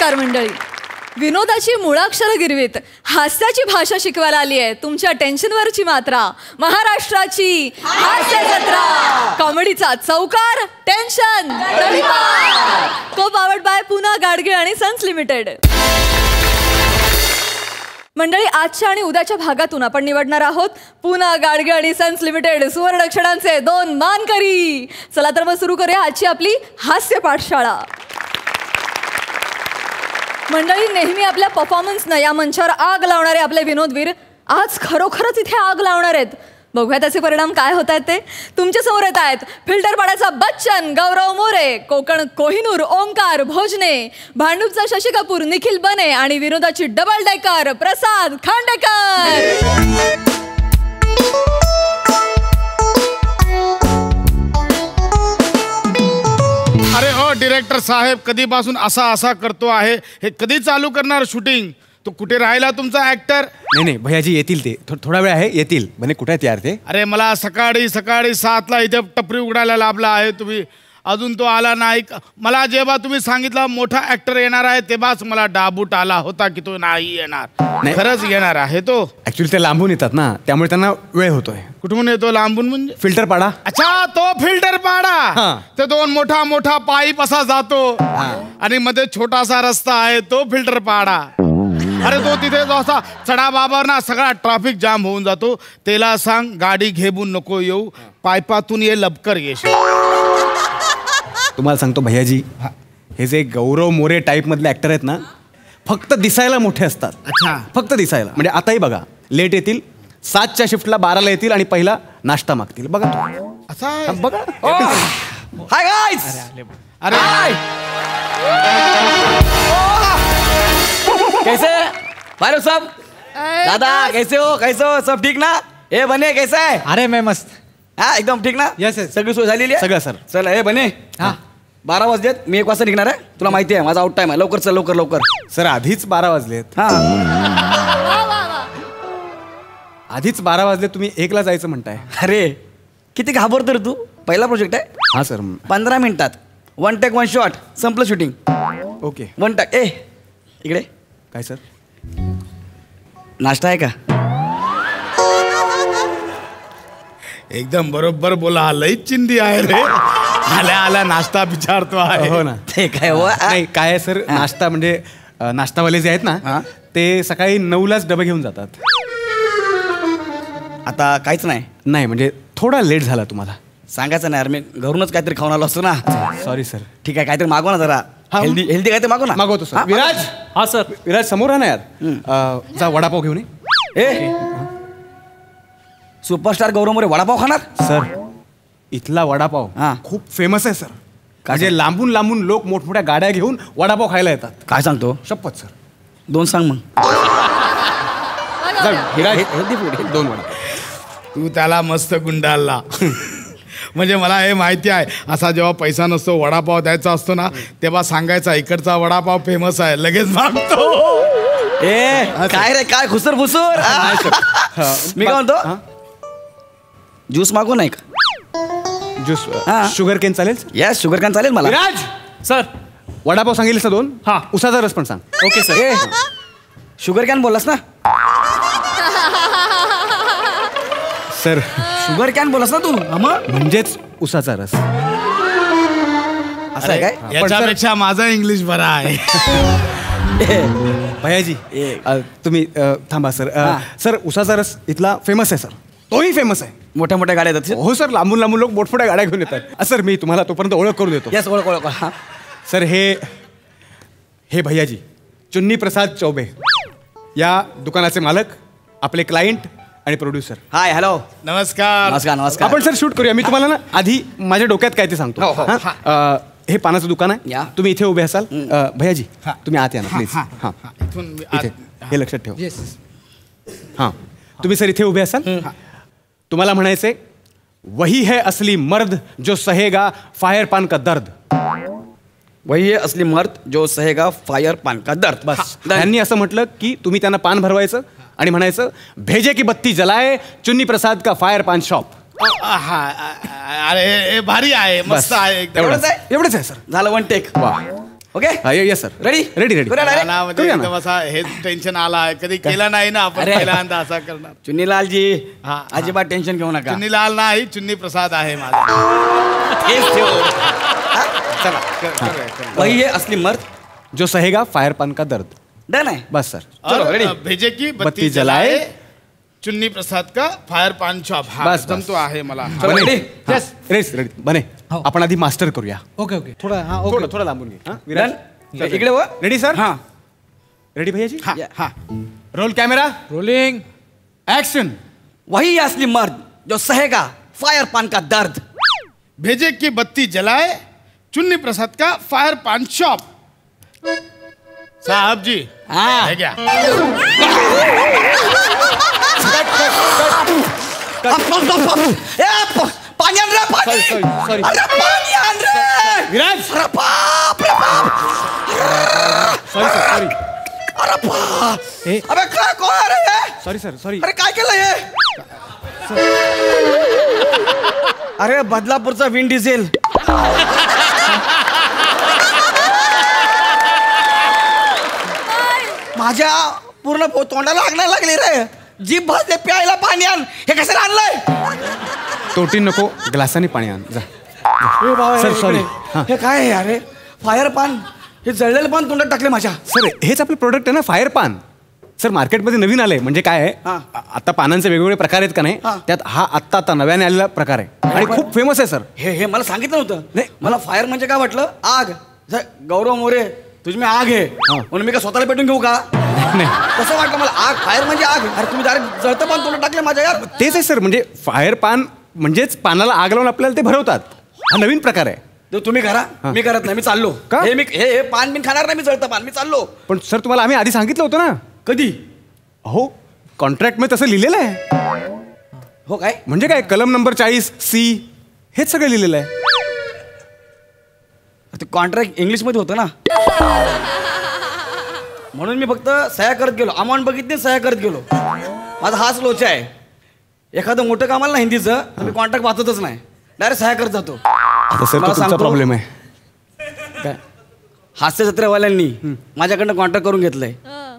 नमस्कार मंडळी. विनोदाची मुळाक्षरं गिरवीत हास्याची भाषा शिकवायला आली आहे तुमच्या टेन्शनवरची मात्रा. महाराष्ट्राची हास्य जत्रा, कॉमेडीचा चौकार, टेन्शन को पावर्ड बाय पुना गाडगीळ आणि सन्स लिमिटेड. मंडळी, आजच्या आणि उद्याच्या भागातून आपण निवडणार आहोत पुना गाडगीळ आणि सन्स लिमिटेड सुवर्ण अक्षरांचे 2 मानकरी. चला तर मग सुरू करूया आजची आपली हास्य पाठशाळा. मंडळी, नेहमी आपल्या परफॉर्मन्सनं या मंचावर आग लावणारे आपले विनोदवीर आज खरोखरच इथे आग लावणार आहेत. बघूया त्याचे परिणाम काय होत आहेत ते. तुमच्या समोर येत आहेत फिल्टरपाड्याचा बच्चन गौरव मोरे, कोकण कोहिनूर ओंकार भोजने, भांडूपचा शशी कपूर निखिल बने आणि विनोदाची डबल डेकर प्रसाद खांडेकर. अरे हो डिरेक्टर साहेब, कधीपासून असा करतो आहे, हे कधी चालू करणार शूटिंग? तो कुठे राहिला तुमचा ऍक्टर? नाही भैयाजी येतील ते, थोडा वेळ आहे, येतील. म्हणे कुठे आहेत यार ते? अरे मला सकाळी 7ला इथे टपरी उघडायला लाभला आहे तुम्ही, अजून तो आला नाही. मला जेव्हा तुम्ही सांगितलं मोठा ऍक्टर येणार आहे तेव्हाच मला डाबूट आला होता की तो नाही येणार. खरंच येणार आहे तो? ऍक्च्युली ते लांबून येतात ना, त्यामुळे त्यांना वेळ होतोय. कुठून येतो लांबून म्हणजे? फिल्टर पाडा. अच्छा, तो फिल्टर पाडा. ते 2 मोठा पाईप असा जातो आणि मध्ये छोटासा रस्ता आहे, तो फिल्टर पाडा. अरे तो तिथे जो असा चढा बाबर ना, सगळा ट्रॅफिक जाम होऊन जातो. त्याला सांग गाडी घेऊन नको येऊ, पायपातून ये, लवकर येशील. तुम्हाला सांगतो भैयाजी, हे जे गौरव मोरे टाईप मधले ऍक्टर आहेत ना, फक्त दिसायला मोठे असतात. अच्छा, फक्त दिसायला. म्हणजे आताही बघा, लेट येतील, 7च्या शिफ्टला 12ला येतील आणि पहिला नाश्ता मागतील. बघा असा बघा. Hi guys. अरे कैसे फारूक साहब? दादा कैसे हो? सब ठीक ना? ए बने कैसा है? अरे मैं मस्त. हा एकदम ठीक ना? Yes, yes. सगळी सोय झालेली आहे? सगळं सर. चल ए बने. हा 12 वाजलेत, मी 1 वाजता निघणार आहे. तुला माहिती आहे माझा आउट टाइम आहे. लवकर चल, लवकर. सर आधीच 12 वाजलेत. हा आधीच 12 वाजले, तुम्ही 1ला जायचं म्हणताय. अरे किती घाबरतो रे तू. पहिला प्रोजेक्ट आहे. हा सर. 15 मिनिटात 1 टेक 1 शॉट संपलं शूटिंग. ओके. 1 टेक. ए इकडे काय सर? नाश्ता आहे का? एकदम बरोबर बोला, हा लईच चिंदी आहे रे. आल्या नाश्ता विचारतो आहे. हो ना. ते काय हो? नाही काय आहे सर, नाश्ता म्हणजे नाश्तावाले जे आहेत ना, ते सकाळी 9लाच डबे घेऊन जातात. आता काहीच नाही. नाही म्हणजे थोडा लेट झाला तुम्हाला. सांगायचं नाही यार, मी घरूनच काहीतरी खाऊन आलो असतो ना. Sorry sir. ठीक आहे, काहीतरी मागवा ना जरा. हेल्दी काहीतरी मागव ना. मागवतो सर. विराज. हा सर. विराज समोर आहे ना यार, जा वडापाव घेऊन ये. ए सुपरस्टार गौरव मोरे वडापाव खाणार? सर इथला वडापाव खूप फेमस आहे सर. म्हणजे लांबून लांबून लोक मोठमोठ्या गाड्या घेऊन वडापाव खायला येतात. काय सांगतो? शपथ सर. 2 सांग मग. Healthy food. 2 वडापाव. तू त्याला मस्त गुंडाळला. म्हणजे मला हे माहिती आहे, असा जेव्हा पैसा नसतो वडापाव द्यायचा असतो ना, तेव्हा सांगायचा इकडचा वडापाव फेमस आहे, लगेच मागतो. ए काय रे, काय खुसर फुसूर. मी काय म्हणतो, ज्यूस मागू नाही का? ज्यूस शुगर केन चालेल? यस शुगर कॅन चालेल मला. विराज सर. वडापाव सांगितलं सर 2. हा. उसाचा रस पण सांग. Okay sir. ए शुगर कॅन बोललास ना? सर शुगर कॅन बोललास ना तू? म्हणजेच उसाचा रस. असं आहे काय? याच्यापेक्षा माझा इंग्लिश बरा आहे. भैयाजी तुम्ही थांबा सर. सर उसाचा रस इथला फेमस आहे सर. तोही फेमस आहे. मोठ्या मोठ्या गाड्या येतात. हो सर, लांबून लांबून लोक मोठमोठ्या गाड्या घेऊन येतात. सर मी तुम्हाला तोपर्यंत ओळख करून देतो. यस ओळख. सर हे भैयाजी चुन्नी प्रसाद चौबे, या दुकानाचे मालक, आपले क्लायंट आणि प्रोड्युसर. Hi hello. नमस्कार. आपण सर शूट करूया. मी तुम्हाला ना आधी माझ्या डोक्यात काय ते सांगतो. हे पानाचं दुकान आहे. तुम्ही इथे उभे असाल. भैयाजी तुम्ही आत या ना प्लीज. इथे हे लक्षात ठेवा. हां तुम्ही सर इथे उभे असाल. तुम्हाला म्हणायचंय, वही है असली मर्द जो सहेगा फायर पान का दर्द. वही है असली मर्द जो सहेगा फायर पान का दर्द. बस त्यांनी असं म्हटलं की तुम्ही त्यांना पान भरवायचं आणि म्हणायचं, भेजे की बत्ती जलाए चुन्नी प्रसाद का फायर पान शॉप. अरे भारी आहे, मस्त आहे. एवढंच आहे सर. झालं 1 टेक. वा okay yes sir ready ready ready करूया direct? मला म्हणजे करूया ना. एकदम असा हे टेन्शन आला आहे कधी केला नाही ना आपण अरे. पहिल्यांदा असा करणार चुन्नीलालजी हा. अजिबात टेन्शन घेऊ नका चुन्नीलाल नाही चुन्नी प्रसाद आहे माझा तेच ठेव. चला करूया. वही है असली मर्द जो सहेगा फायर पान का दर्द डन आहे बस सर चलो, और, ready? भेजे की बत्ती बत्ती जलाए. जलाए चुन्नी प्रसाद का फायर पान शॉप हा बस, एकदम बस. तो आहे मला चलो, बने. ready? हा. Yes. रेडी रेडी बने हो. आपण आधी मास्टर करूया ओके ओके थोडं हा ओके थोडं थोडं लांबून घे हा, विराज? डन इकडे व रेडी सर हा रेडी भैया जी हा Yeah. हा रोल कॅमेरा रोलिंग ऍक्शन वही है असली मर्द जो सहेगा फायर पान का दर्द भेजे की बत्ती जलाए चुन्नी प्रसाद का फायर पान शॉप साहब जी हाँ. है क्या पाणी आण रे पाणी सॉरी अरे पाणी आण रे विराज अरे बाप रे बाप सॉरी सर सॉरी अरे बाप हे. अबे काय कोण आहे रे हे? सॉरी सर सॉरी अरे काय केलं हे अरे बदलापूरचा विन डिझेल माझ्या पूर्ण तोंडाला आग नाही लागली रे जीभ भाजले प्यायला पाणी आण हे कशाला आणलंय तोटी नको ग्लासाने पाणी आण जा सर सॉरी हां हे काय आहे अरे फायर पान हे जळलेलं पान तोंडात टाकले माझ्या सर हेच आपलं प्रोडक्ट आहे ना फायर पान सर मार्केटमध्ये नवीन आलंय म्हणजे काय आहे हा. आता पानांचे वेगवेगळे प्रकार आहेत का नाही हा. त्यात हा आत्ता नव्याने आलेला प्रकार आहे आणि खूप फेमस आहे सर हे हे मला सांगितलं नव्हतं नाही. मला फायर म्हणजे काय वाटलं आग गौरव मोरे तुझी मी आग आहे म्हणून मी काय स्वतःला पेटून घेऊ का नाही तसं वाटलं मला आग फायर म्हणजे आग अरे तुम्ही डायरेक्ट जळतं पान तोंडात टाकले माझ्या यार तेच आहे सर म्हणजे फायर पान म्हणजेच पानाला आग लावून आपल्याला ते भरवतात हा नवीन प्रकार आहे ते तुम्ही करा मी करत नाही मी चाललो का? हे मी हे पान बिन खाणार नाही मी जळतं पान मी चाललो पण सर तुम्हाला आम्ही आधी सांगितलं होतं ना कधी हो कॉन्ट्रॅक्टमध्ये तसं लिहिलेलं आहे हो काय म्हणजे काय कलम नंबर 40 सी हेच सगळं लिहिलेलं आहे ते कॉन्ट्रॅक्ट इंग्लिशमध्ये होतं ना म्हणून मी फक्त सह्या करत गेलो अमाऊंट बघितली सह्या करत गेलो माझा हाच लोचा आहे एखादं मोठं कामाला ना हिंदीचं तर मी कॉन्ट्रॅक्ट वाचतच नाही डायरेक्ट सह्या करत जातो आता सर मला तो तुमचा सांगतो. प्रॉब्लेम आहे काय हास्य जत्रेवाल्यांनी माझ्याकडनं कॉन्ट्रॅक्ट करून घेतलंय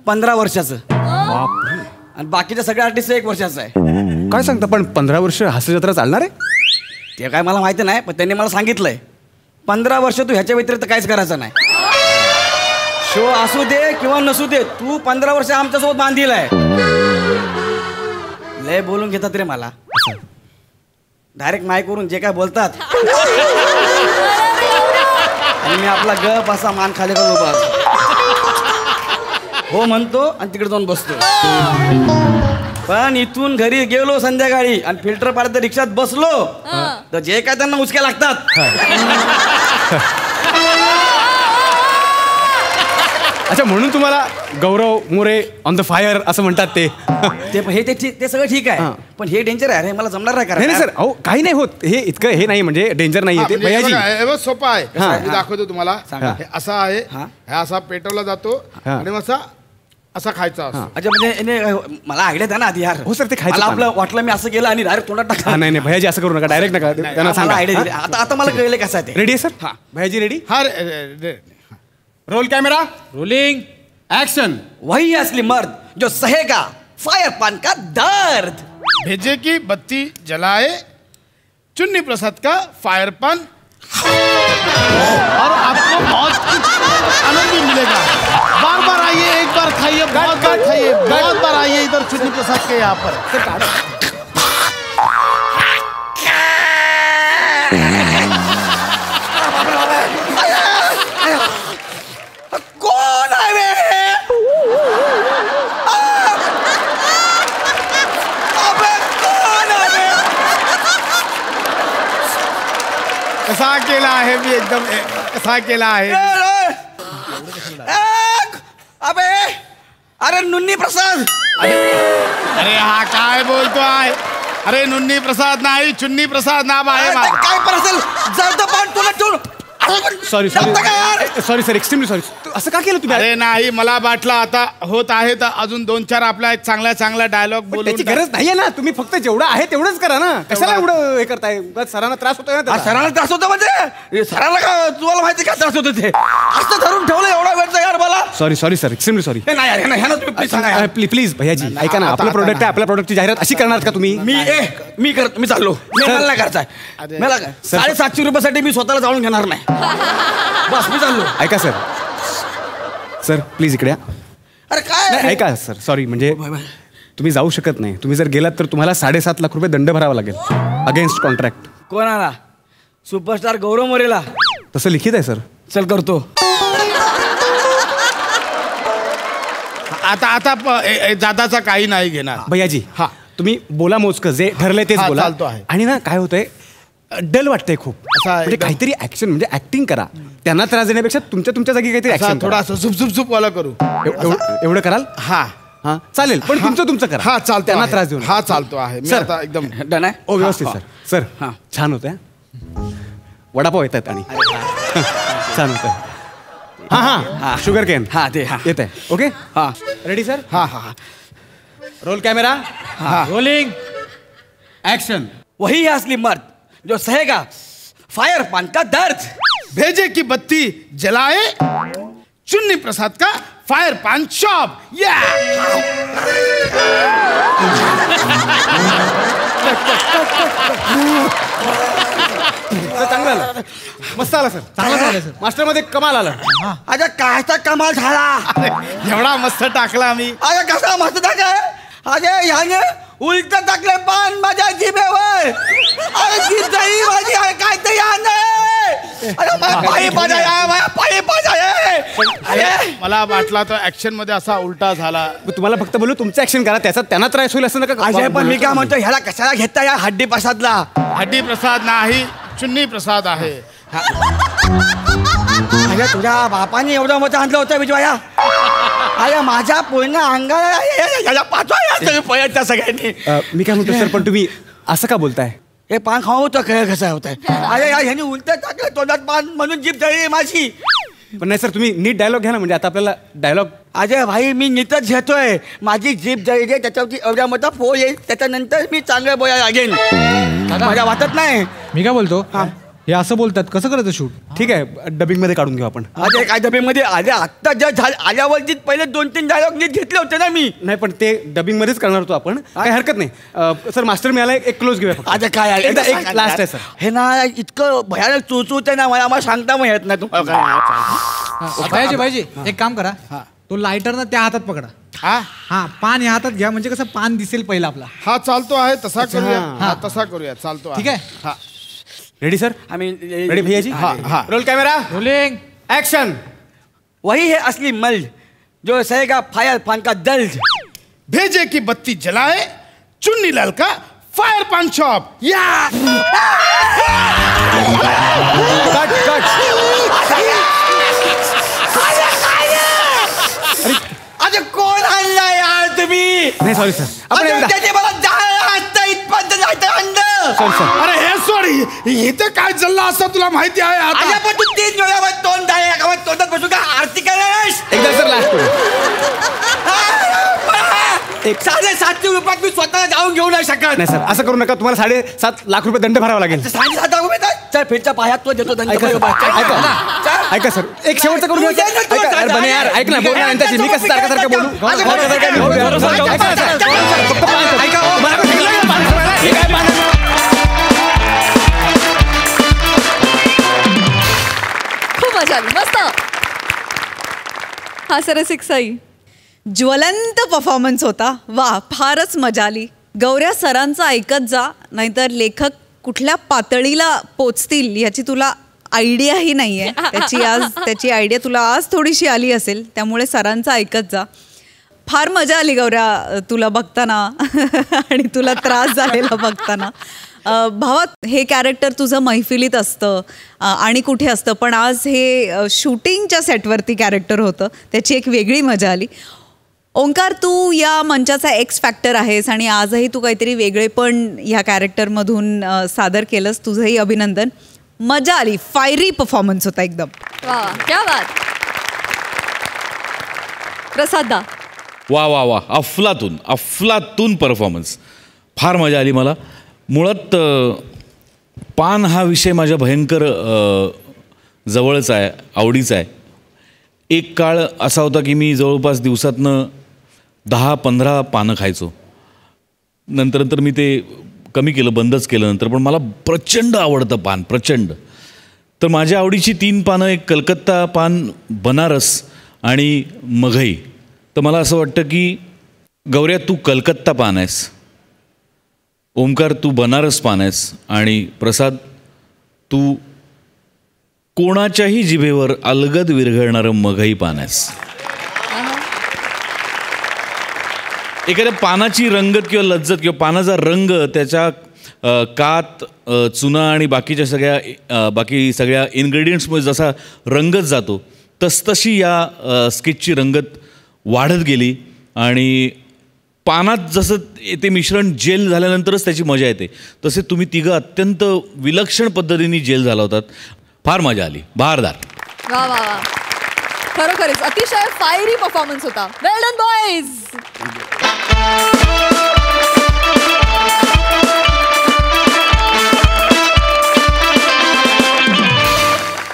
15 वर्षाचं आणि बाकीच्या सगळ्या आर्टिस्ट 1 वर्षाचं आहे काय सांगता पण 15 वर्ष हास्यजत्रा चालणार आहे ते काय मला माहिती नाही पण त्यांनी मला सांगितलंय 15 वर्ष तू ह्याच्या व्यतिरिक्त काहीच करायचं नाही शो असू दे किंवा नसू दे तू 15 वर्ष आमच्यासोबत बांधील आहे लय बोलून घेतात रे मला डायरेक्ट माईक वरून जे काय बोलतात आणि मी आपला गप असा मान खाली करून उभा असतो. हो म्हणतो आणि तिकडे जाऊन बसतो पण इथून घरी गेलो संध्याकाळी आणि फिल्टर पाडत रिक्षात बसलो तर जे काय त्यांना उचक्या लागतात अच्छा म्हणून तुम्हाला गौरव मोरे ऑन द फायर असं म्हणतात ते ते सगळं ठीक आहे हां. पण हे डेंजर आहे अरे मला जमणार नाही नाही नाही सर अहो काही नाही होत हे इतकं हे नाही म्हणजे डेंजर नाही हा, आहे ते म्हणजे हे भैयाजी बघा, हे बघ सोपं आहे हा, मी दाखवतो तुम्हाला सांगा. हे असा आहे हा. हे असा पेटवला जातो हा. आणि मग असा खायचा असतो अच्छा म्हणजे मला आयडिया द्या ना आधी यार हो, सर, ते खायचं मला पान. आपलं वाटलं मी असं केलं आणि डायरेक्ट तोंडात हा टाकलं नाही नाही भैयाजी असं करू नका डायरेक्ट नका त्यांना मला सांगा आयडिया दिली आता आता मला कळलं कसं आहे ते रेडी आहे सर हा. भैयाजी रेडी हा रोल कॅमेरा रोलिंग ऍक्शन वही है असली मर्द जो सहेगा फायर पान का दर्द भेजे की बत्ती जलाए चुन्नी प्रसाद का फायर पान और आपको बहुत कुछ आनंद भी मिलेगा बार बार आइए एक बार खाइए बहुत बार खाइए बहुत बार आइए इधर चुन्नी प्रसाद के यहाँ पर कोण आहे बे? अबे कोण आहे बे? कसा केला आहे मी एकदम कसा केला आहे अबे अरे नुन्नी प्रसाद अरे हा काय बोलतो आहे अरे नुन्नी प्रसाद नाही चुन्नी प्रसाद नाम आहे अरे माझं. काय पर असेल जळतं पान तुला ठेवून सॉरी सॉरी जळतं का यार? Sorry sir, extremely sorry. असं का केलं तुम्ही? अरे नाही, मला वाटलं आता होत आहे तर अजून 2-4 आपल्या चांगल्या चांगल्या डायलॉग पण बोलून त्याची गरज नाहीये ना. तुम्ही फक्त जेवढं आहे तेवढंच करा ना. कशाला एवढं हे करताय? उगाच सरांना त्रास होतोय ना त्याचा. सरांना त्रास होतो म्हणजे सरांना का तुम्हाला माहिती का त्रास होतो ते असं धरून ठेवलं एवढा वेळचा यार मला. Sorry sorry sir, extremely sorry. हे नाही यार, हे नाही, ह्याला तुम्ही please सांगा यार. प्लीज भैयाजी ऐका ना. आता- आपलं आता प्रोडक्ट आहे, नाही. आपल्या प्रोडक्टची जाहिरात अशी करणार का तुम्ही? मी चाललो. मला नाही करायचंय. मला 750 रुपयासाठी मी स्वतःला जाळून घेणार नाही. बस मी चाललो. ऐका सर, सर प्लीज इकडे या. अरे काय नाही ऐका सर, सॉरी म्हणजे तुम्ही जाऊ शकत नाही. तुम्ही जर गेलात तर तुम्हाला 7.5 लाख रुपये दंड भरावा लागेल अगेन्स्ट कॉन्ट्रॅक्ट. कोणाला? सुपरस्टार गौरव मोरेला. तसं लिखित आहे सर. चल करतो. आता जादाचा काही नाही घेणार. भैयाजी हा. तुम्ही बोला मोजकं, जे ठरलंय तेच हा, बोला. चालतो आहे. आणि ना काय होतंय, डल वाटतंय खूप. असा म्हणजे एकदम- काहीतरी ऍक्शन म्हणजे ऍक्टिंग करा. त्यांना त्रास देण्यापेक्षा तुमच्या जागी काहीतरी असा ऍक्शन थोडा असं झुप वाला करू. एवढं कराल? हा हा चालेल, पण तुमचं करा. हा चालतो त्यांना आहे. त्रास देऊ नका. हा चालतो आहे. मी सर. आता एकदम डन आहे. ओ व्यवस्थित हा, सर. सर हा. छान होतंय. वडापाव येतात आणि छान होतंय. हा शुगर कॅन हा, ते, हा. येत आहे. ओके हा. Ready sir? हा हा रोल कॅमेरा रोलिंग. ऍक्शन. वही है असली मर्द जो सहेगा फायर पान का दर्द. भेजे की बत्ती जलाए चुन्नी प्रसाद का फायर पान शॉप. या चांगलं आलं, मस्त आला सर. चांगलं झालं सर. मास्टर मध्ये कमाल आलं. अरे कायचा कमाल झाला. एवढा मस्त टाकला मी. अरे कसा मस्त टाकलाय. अरे ह्याने उलट टाकले पान माझ्या जिभेवर. अरे जीभ जळली माझी. अरे काय तरी अरे माझ्या पायी पाजाय, माझ्या पायी पाजाय. अरे मला वाटला तो ऍक्शन मध्ये असा उलटा झाला. मग तुम्हाला फक्त बोलू तुमचं ऍक्शन करा, त्याचा त्यांना त्रास होईल असं नका. अजय पण मी काय म्हणतो ह्याला कशाला घेता या हड्डी प्रसादला. हड्डी प्रसाद नाही, चुन्नी प्रसाद आहे. अरे तुझ्या बापाने एवढं मत आणलं होतं विजया. अरे माझ्या पूर्ण अंगाला पाठवा त्या सगळ्यांनी. मी काय म्हणतो सर, पण तुम्ही असं का बोलताय? हे पान खाऊ होतं काय कसं होत आहे. अरे यार ह्यानी उलट टाकलं तोंडात पान म्हणून जीभ जळली माझी. पण नाही सर, तुम्ही नीट डायलॉग घ्या ना. म्हणजे आता आपल्याला डायलॉग अजय भाई मी नीटच घेतोय. माझी जीभ जळली त्याच्यावरती एवढ्या मोठा फो येईल, त्याच्यानंतर मी चांगलं बोलायला लागेन. माझ्या वाटत नाही. मी काय बोलतो, हे असं बोलतात, कसं करायचं शूट? ठीक आहे, डबिंग मध्ये काढून घेऊ आपण. अजय काय डबेमध्ये आले आत्ता जर झालं आल्यावरती पहिले 2-3 डायलॉग नीट घेतले होते ना मी. नाही पण ते डबिंग मध्येच करणार होतो आपण. काही हरकत नाही. सर मास्टर मिळाला, एक क्लोज घेऊया फक्त. आता काय आहे? एकदा एक लास्ट आहे सर. हे ना इतकं भयानक चुचूत आहे ना, मला सांगता मग येत नाही तुम्हाला. पाहिजे एक काम करा, तो लायटर ना त्या हातात पकडा. हा पान या हातात घ्या, म्हणजे कसं पान दिसेल पहिला आपला. हा चालतो आहे, तसा करूया. हा. हा तसा करूया, चालतो ठीक आहे. हा. Ready sir? आम्ही रेडी भैयाजी? हा, हा. Roll camera rolling. ऍक्शन. वही है असली मर्द जो सहेगा फायर पान का दर्द. भेजे की बत्ती जलाए चुन्नी लाल का फायर पान शॉप. या कट कट. अरे कोण आणला यार तुम्ही? नाही सॉरी सर, आपण अरे एकदा त्याने मला जाळलं इथपर्यंत जायचं आणलं. Sorry sir. अरे हे सॉरी, इथे काय चाललं असं तुला माहिती आहे अरे आता? पण तू 3 वेळा तोंड द्याय तोंडात बसून का आरती करायस? एकदा सर लास्ट करू. 750 रुपयात मी स्वतः जाऊन घेऊ नाही शकत. नाही सर, असं करू नका. तुम्हाला 7.5 लाख रुपये दंड भरावा लागेल. 7.5 रुपये चल फिरच्या पायात तो देतो दंड. ऐका सर, ऐका सर, एक शेवटचं करून घ्या. ऐका अरे बने यार, ऐक ना, बोल ना यांच्याशी. मी कसं सारखं बोलू? ऐका ना सर, फक्त पाच. ऐका, मला पण सांगितलं ना, पाच रुपयाला. हे काय पाच? खूप मजा आली, मस्त. हा सर सिक्साई. ज्वलंत परफॉर्मन्स होता. वा, फारच मजा आली. गौऱ्या सरांचं ऐकत जा, नाहीतर लेखक कुठल्या पातळीला पोचतील याची तुला आयडियाही नाही आहे. त्याची आयडिया तुला आज थोडीशी आली असेल, त्यामुळे सरांचं ऐकत जा. फार मजा आली गौऱ्या तुला बघताना आणि तुला त्रास झालेला बघताना. भावा, हे कॅरेक्टर तुझं मैफिलीत असतं आणि कुठे असतं, पण आज हे शूटिंगच्या सेटवरती कॅरेक्टर होतं, त्याची एक वेगळी मजा आली. ओंकार, तू या मंचाचा एक्स फॅक्टर आहेस आणि आजही तू काहीतरी वेगळे पण ह्या कॅरेक्टरमधून सादर केलंस. तुझंही अभिनंदन. मजा आली. फायरी परफॉर्मन्स होता एकदम. वा क्या बात. प्रसादा. वा वा वा, अफलातून परफॉर्मन्स. फार मजा आली मला. मुळात पान हा विषय माझ्या भयंकर जवळच आहे, आवडीचा आहे. एक काळ असा होता की मी जवळपास दिवसातनं 10-15 पानं खायचो. नंतर मी ते कमी केलं, बंदच केलं नंतर. पण मला प्रचंड आवडतं पान, प्रचंड. तर माझ्या आवडीची 3 पानं, एक कलकत्ता पान, बनारस आणि मघई. तर मला असं वाटतं की गौऱ्या तू कलकत्ता पान आहेस, ओमकार तू बनारस पान आहेस आणि प्रसाद तू कोणाच्याही जिभेवर अलगद विरघळणारं मघई पान आहेस. एखाद्या पानाची रंगत किंवा लज्जत किंवा पानाचा रंग, त्याच्या कात, चुना आणि बाकी सगळ्या इन्ग्रेडियंट्समुळे जसा रंगत जातो तसतशी या स्केचची रंगत वाढत गेली. आणि पानात जसं ते मिश्रण जेल झाल्यानंतरच त्याची मजा येते, तसे तुम्ही तिघं अत्यंत विलक्षण पद्धतीने जेल झाला होतात. फार मजा आली, बहारदार. वा वा वा, खरोखरच अतिशय फायरी परफॉर्मन्स होता. वेल डन बॉयज.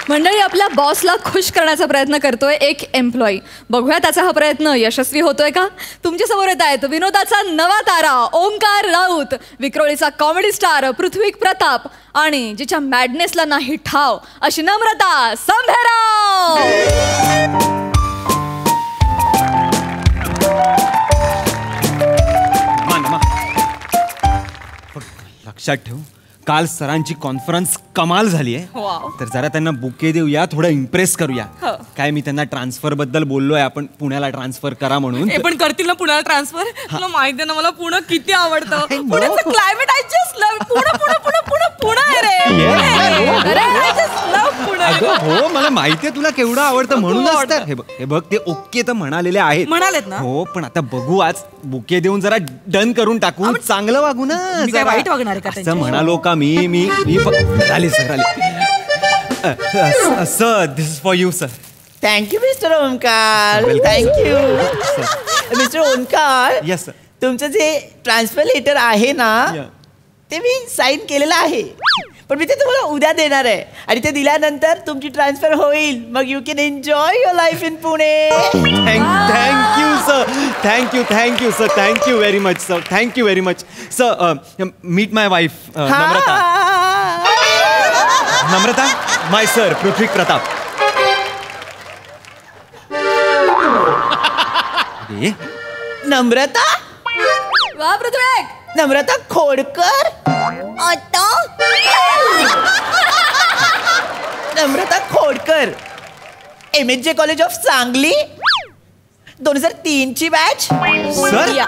मंडळी, आपल्या बॉसला खुश करण्याचा प्रयत्न करतोय एक एम्प्लॉई. बघूया त्याचा हा प्रयत्न यशस्वी होतोय का. तुमच्या समोर येत आहेत विनोदाचा नवा तारा ओंकार राऊत, विक्रोळीचा कॉमेडी स्टार पृथ्वी प्रताप आणि जिच्या मॅडनेसला नाही ठाव अशी नम्रता संभेराव. लक्षात ठेव, काल सरांची कॉन्फरन्स कमाल झाली आहे. तर जरा त्यांना बुके देऊया, थोडं इम्प्रेस करूया. काय मी त्यांना ट्रान्सफर बद्दल बोललोय, आपण पुण्याला ट्रान्सफर करा म्हणून. पण करतील ना पुण्याला ट्रान्सफर. तुला माहिती आहे ना मला पुणे किती आवडतं. पुण्याचं climate I just love. Pune आहे रे. हो, मला माहितीये तुला केवढं आवडतं, म्हणूनच तर हे बघ ते ओके तर म्हणालेले आहेत. म्हणालेत ना. हो, पण आता बघू, आज बुके देऊन जरा डन करून टाकू, चांगलं वागू ना. वाईट वागणार आहे का म्हणालो का मी आली सर, आली. Sir, this is for you sir. Thank you mister Omkar. Thank you mister Omkar. Yes sir. तुमचं जे ट्रान्सफर लेटर आहे ना, ते मी साईन केलेलं आहे. पण मी ते तुम्हाला उद्या देणार आहे आणि ते दिल्यानंतर तुमची ट्रान्सफर होईल. मग you can enjoy your life in Pune. Thank you sir. Thank you sir. Thank you very much sir. Thank you very much sir. Meet my wife Namrata. Namrata, my sir Prithvi Pratap. Namrata. वा पृथ्वी. नम्रता खोडकर. नम्रता खोडकर, MSJ कॉलेज ऑफ सांगली, 2003 ची बॅच. सर,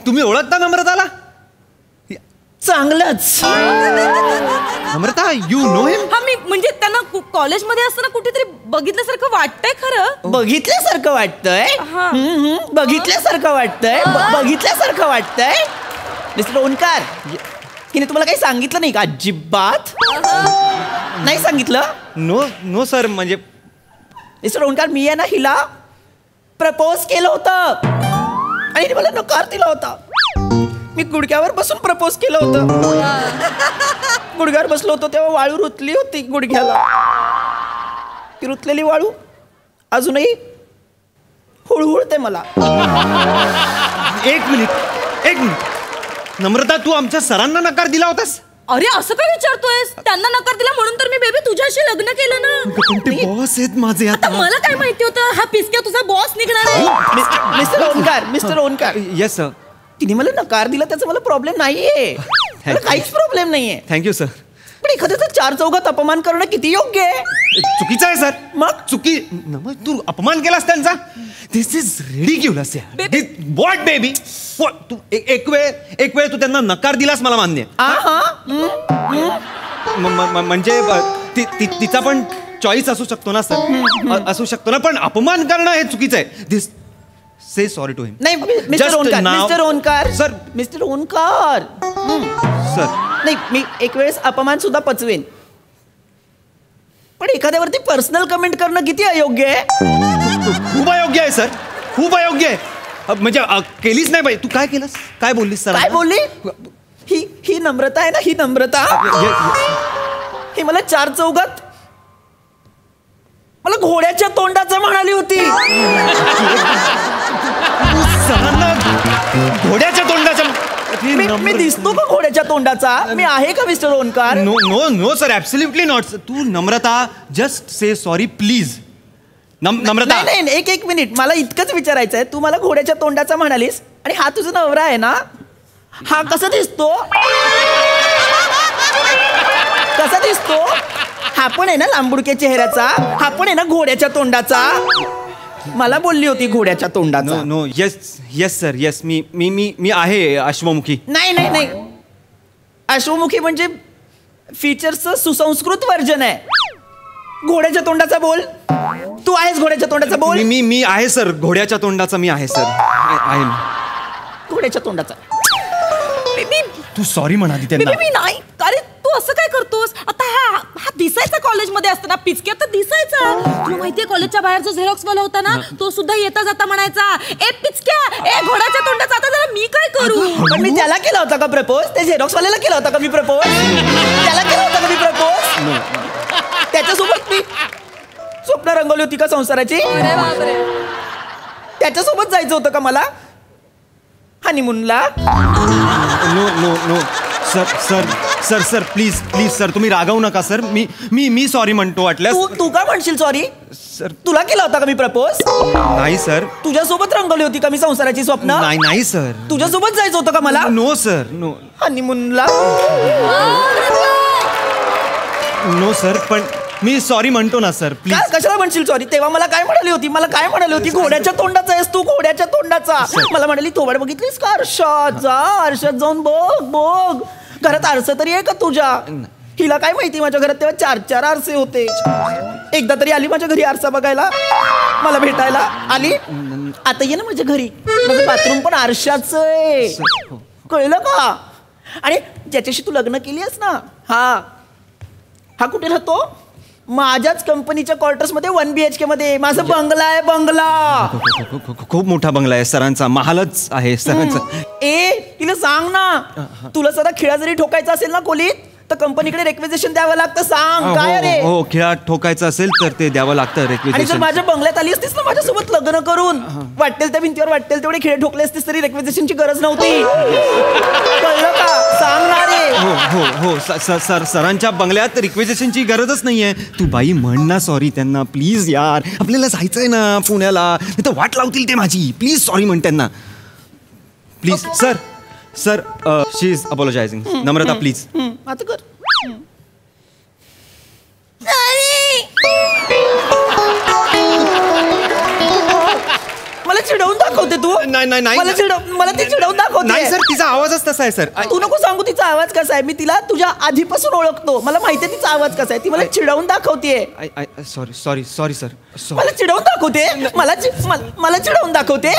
तुम्ही ओळखता नम्रताला? चांगलंच. नम्रता, यू नो हिम? हा, मी म्हणजे त्यांना कॉलेजमध्ये असताना कुठेतरी बघितल्यासारखं वाटतंय. खरं बघितल्यासारखं वाटतंय. बघितल्यासारखं वाटतंय. बघितल्यासारखं वाटतंय. मिस्टर ओंकार, हिने तुम्हाला काही सांगितलं नाही का? अजिबात नाही सांगितलं. No sir. म्हणजे मिस्टर ओंकार, मी आहे ना हिला प्रपोज केलं होतं आणि हिने मला नकार दिला होता. मी गुडघ्यावर बसून प्रपोज केलं होतं. गुडघ्यावर बसलो होतो तेव्हा वाळू रुतली होती गुडघ्याला. ती रुतलेली वाळू अजूनही हुळहुळते मला. एक मिनिट. नम्रता, तू आमच्या सरांना नकार दिला होतास? अरे असं काय विचारतोयस? त्यांना नकार दिला म्हणून तर मी बेबी तुझ्याशी लग्न केलं ना. पण ते बॉस आहेत माझे. आता मला काय माहिती होतं हा पिसक्या तुझा बॉस निघणार आहे. मिस्टर ओंकार. Yes sir. तिने मला नकार दिला त्याचा मला प्रॉब्लेम नाहीये. मला काहीच प्रॉब्लेम नाहीये. Thank you sir. पण एखाद्याचा 4 चौघात अपमान करणं किती योग्य आहे? चुकीचं आहे सर. मग तू अपमान केलास त्यांचा. This is ridiculous. What baby? तू एक वेळ तू त्यांना नकार दिलास मला मान्य. म्हणजे तिचा पण चॉईस असू शकतो ना सर. असू शकतो ना, पण अपमान करणं हे चुकीचं आहे. This say sorry to him. नाही mister Omkar. Sir mister Omkar. Sir नाही, मी एक वेळेस अपमान सुद्धा पचवेन. पण एखाद्यावरती पर्सनल कमेंट करणं किती अयोग्य आहे. खूप अयोग्य आहे सर, खूप अयोग्य आहे. म्हणजे केलीच नाही पाहिजे. तू काय केलंस, काय बोललीस सर? काय बोलली? ही नम्रता आहे ना, ही नम्रता ही मला 4 चौघात मला घोड्याच्या तोंडाचं म्हणाली होती. सरांना घोड्याच्या तोंडाच्या मी दिसतो का घोड्याच्या तोंडाचा? मी आहे का mister Omkar? No no no sir, absolutely not. तू Namrata just say sorry please. Namrata नाही, एक मिनिट, मला इतकंच विचारायचं आहे. तू मला घोड्याच्या तोंडाचा म्हणालीस आणि हा तुझा नवरा आहे ना, हा कसा दिसतो? कसा दिसतो? हा पण आहे ना लांबुडक्या चेहऱ्याचा, हा पण आहे ना घोड्याच्या तोंडाचा. मला बोलली होती घोड्याच्या तोंडाचा. No yes yes sir, yes. मी आहे अश्वमुखी. नाही, अश्वमुखी म्हणजे फीचर्सचं सुसंस्कृत वर्जन आहे. घोड्याच्या तोंडाचा बोल. तू आहेस घोड्याच्या तोंडाचा बोल. मी आहे सर, घोड्याच्या तोंडाचा मी आहे सर, आहे घोड्याच्या तोंडाचा. तू सॉरी म्हणाली त्यांना. मी नाही. अरे तू असं काय करतोस? आता हा दिसायचा कॉलेजमध्ये असताना, पिचक्या तर दिसायचा. तुला माहितीये कॉलेजच्या बाहेर जो झेरॉक्स वाला होता ना, तो सुद्धा येता जाता म्हणायचा, ए पिचक्या, ए घोड्याच्या तोंडाचा. आता जरा मी काय करू? पण मी त्याला केला होता का प्रपोज? ते झेरॉक्स वाल्याला केला होता का मी प्रपोज? त्याला केला होता का मी प्रपोज? त्याच्यासोबत मी स्वप्न रंगवली होती का संसाराची? त्याच्यासोबत जायचं होतं का मला हनीमूनला? No no no sir sir sir sir please please sir, तुम्ही रागावू नका सर. मी सॉरी म्हणतो वाटल्यास. तू का म्हणशील सॉरी? सर तुला केला होता का मी प्रपोज? नाही सर. तुझ्यासोबत रंगवली होती का मी संसाराची स्वप्न? नाही सर. तुझ्यासोबत जायचं होतं का मला? नो सर, नो हनीमूनला. नो सर, पण मी सॉरी म्हणतो ना सर, प्लीज. कशाला म्हणशील सॉरी? तेव्हा मला काय म्हणाली होती? घोड्याच्या तोंडाचा आहेस तू, घोड्याच्या तोंडाचा. मला म्हणाली थोबाड बघितलीस का आरशात? जा आरशात जाऊन बघ. घरात आरसा तरी आहे का तुझ्या? हिला काय माहिती, माझ्या घरात तेव्हा 4 आरसे होते. एकदा तरी आली माझ्या घरी आरसा बघायला, मला भेटायला आली. आता ये ना माझ्या घरी, माझं बाथरूम पण आरशाच आहे, कळलं का? आणि ज्याच्याशी तू लग्न केली आहेस ना, हा कुठे राहतो? माझ्याच कंपनीच्या क्वार्टर्स मध्ये 1 BHK मध्ये. माझा बंगला आहे, बंगला. खूप मोठा बंगला आहे सरांचा, महालच आहे सरांचा. तिला सांग ना, तुला सदा खिळा जरी ठोकायचा असेल ना खोलीत, तर कंपनीकडे रिक्वेजिशन द्यावं लागतं. सांग काय रे? हो, खिळा ठोकायचं असेल तर ते द्यावं लागतं आणि जर रिक्वेजिशन. माझ्या बंगल्यात आली असतीस ना माझ्यासोबत लग्न करून, वाटेल त्या भिंतीवर वाटेल तेवढे खिळे ठोकले असतीस तरी रिक्वेजिशनची गरज नव्हती. कळलं का? सांग ना रे. हो सरांच्या बंगल्यात रिक्वेजिशनची गरजच नाहीये. तू बाई म्हण ना सॉरी त्यांना प्लीज यार, आपल्याला जायचंय ना पुण्याला, नाही तर वाट लावतील ते माझी. प्लीज सॉरी म्हण त्यांना please. Sir she is apologising. Namrata please. आता कर. मला चिडवून दाखवते तू. नाही मला ती चिडवून दाखवते. नाही सर, तिचा आवाजच तसा आहे सर. तू नको सांगू तिचा आवाज कसा आहे. मी तिला तुझ्या आधीपासून ओळखतो. मला माहितीये तिचा आवाज कसा आहे. ती मला चिडवून दाखवते. Sorry sir. मला चिडवून दाखवते. मला चिडवून दाखवते.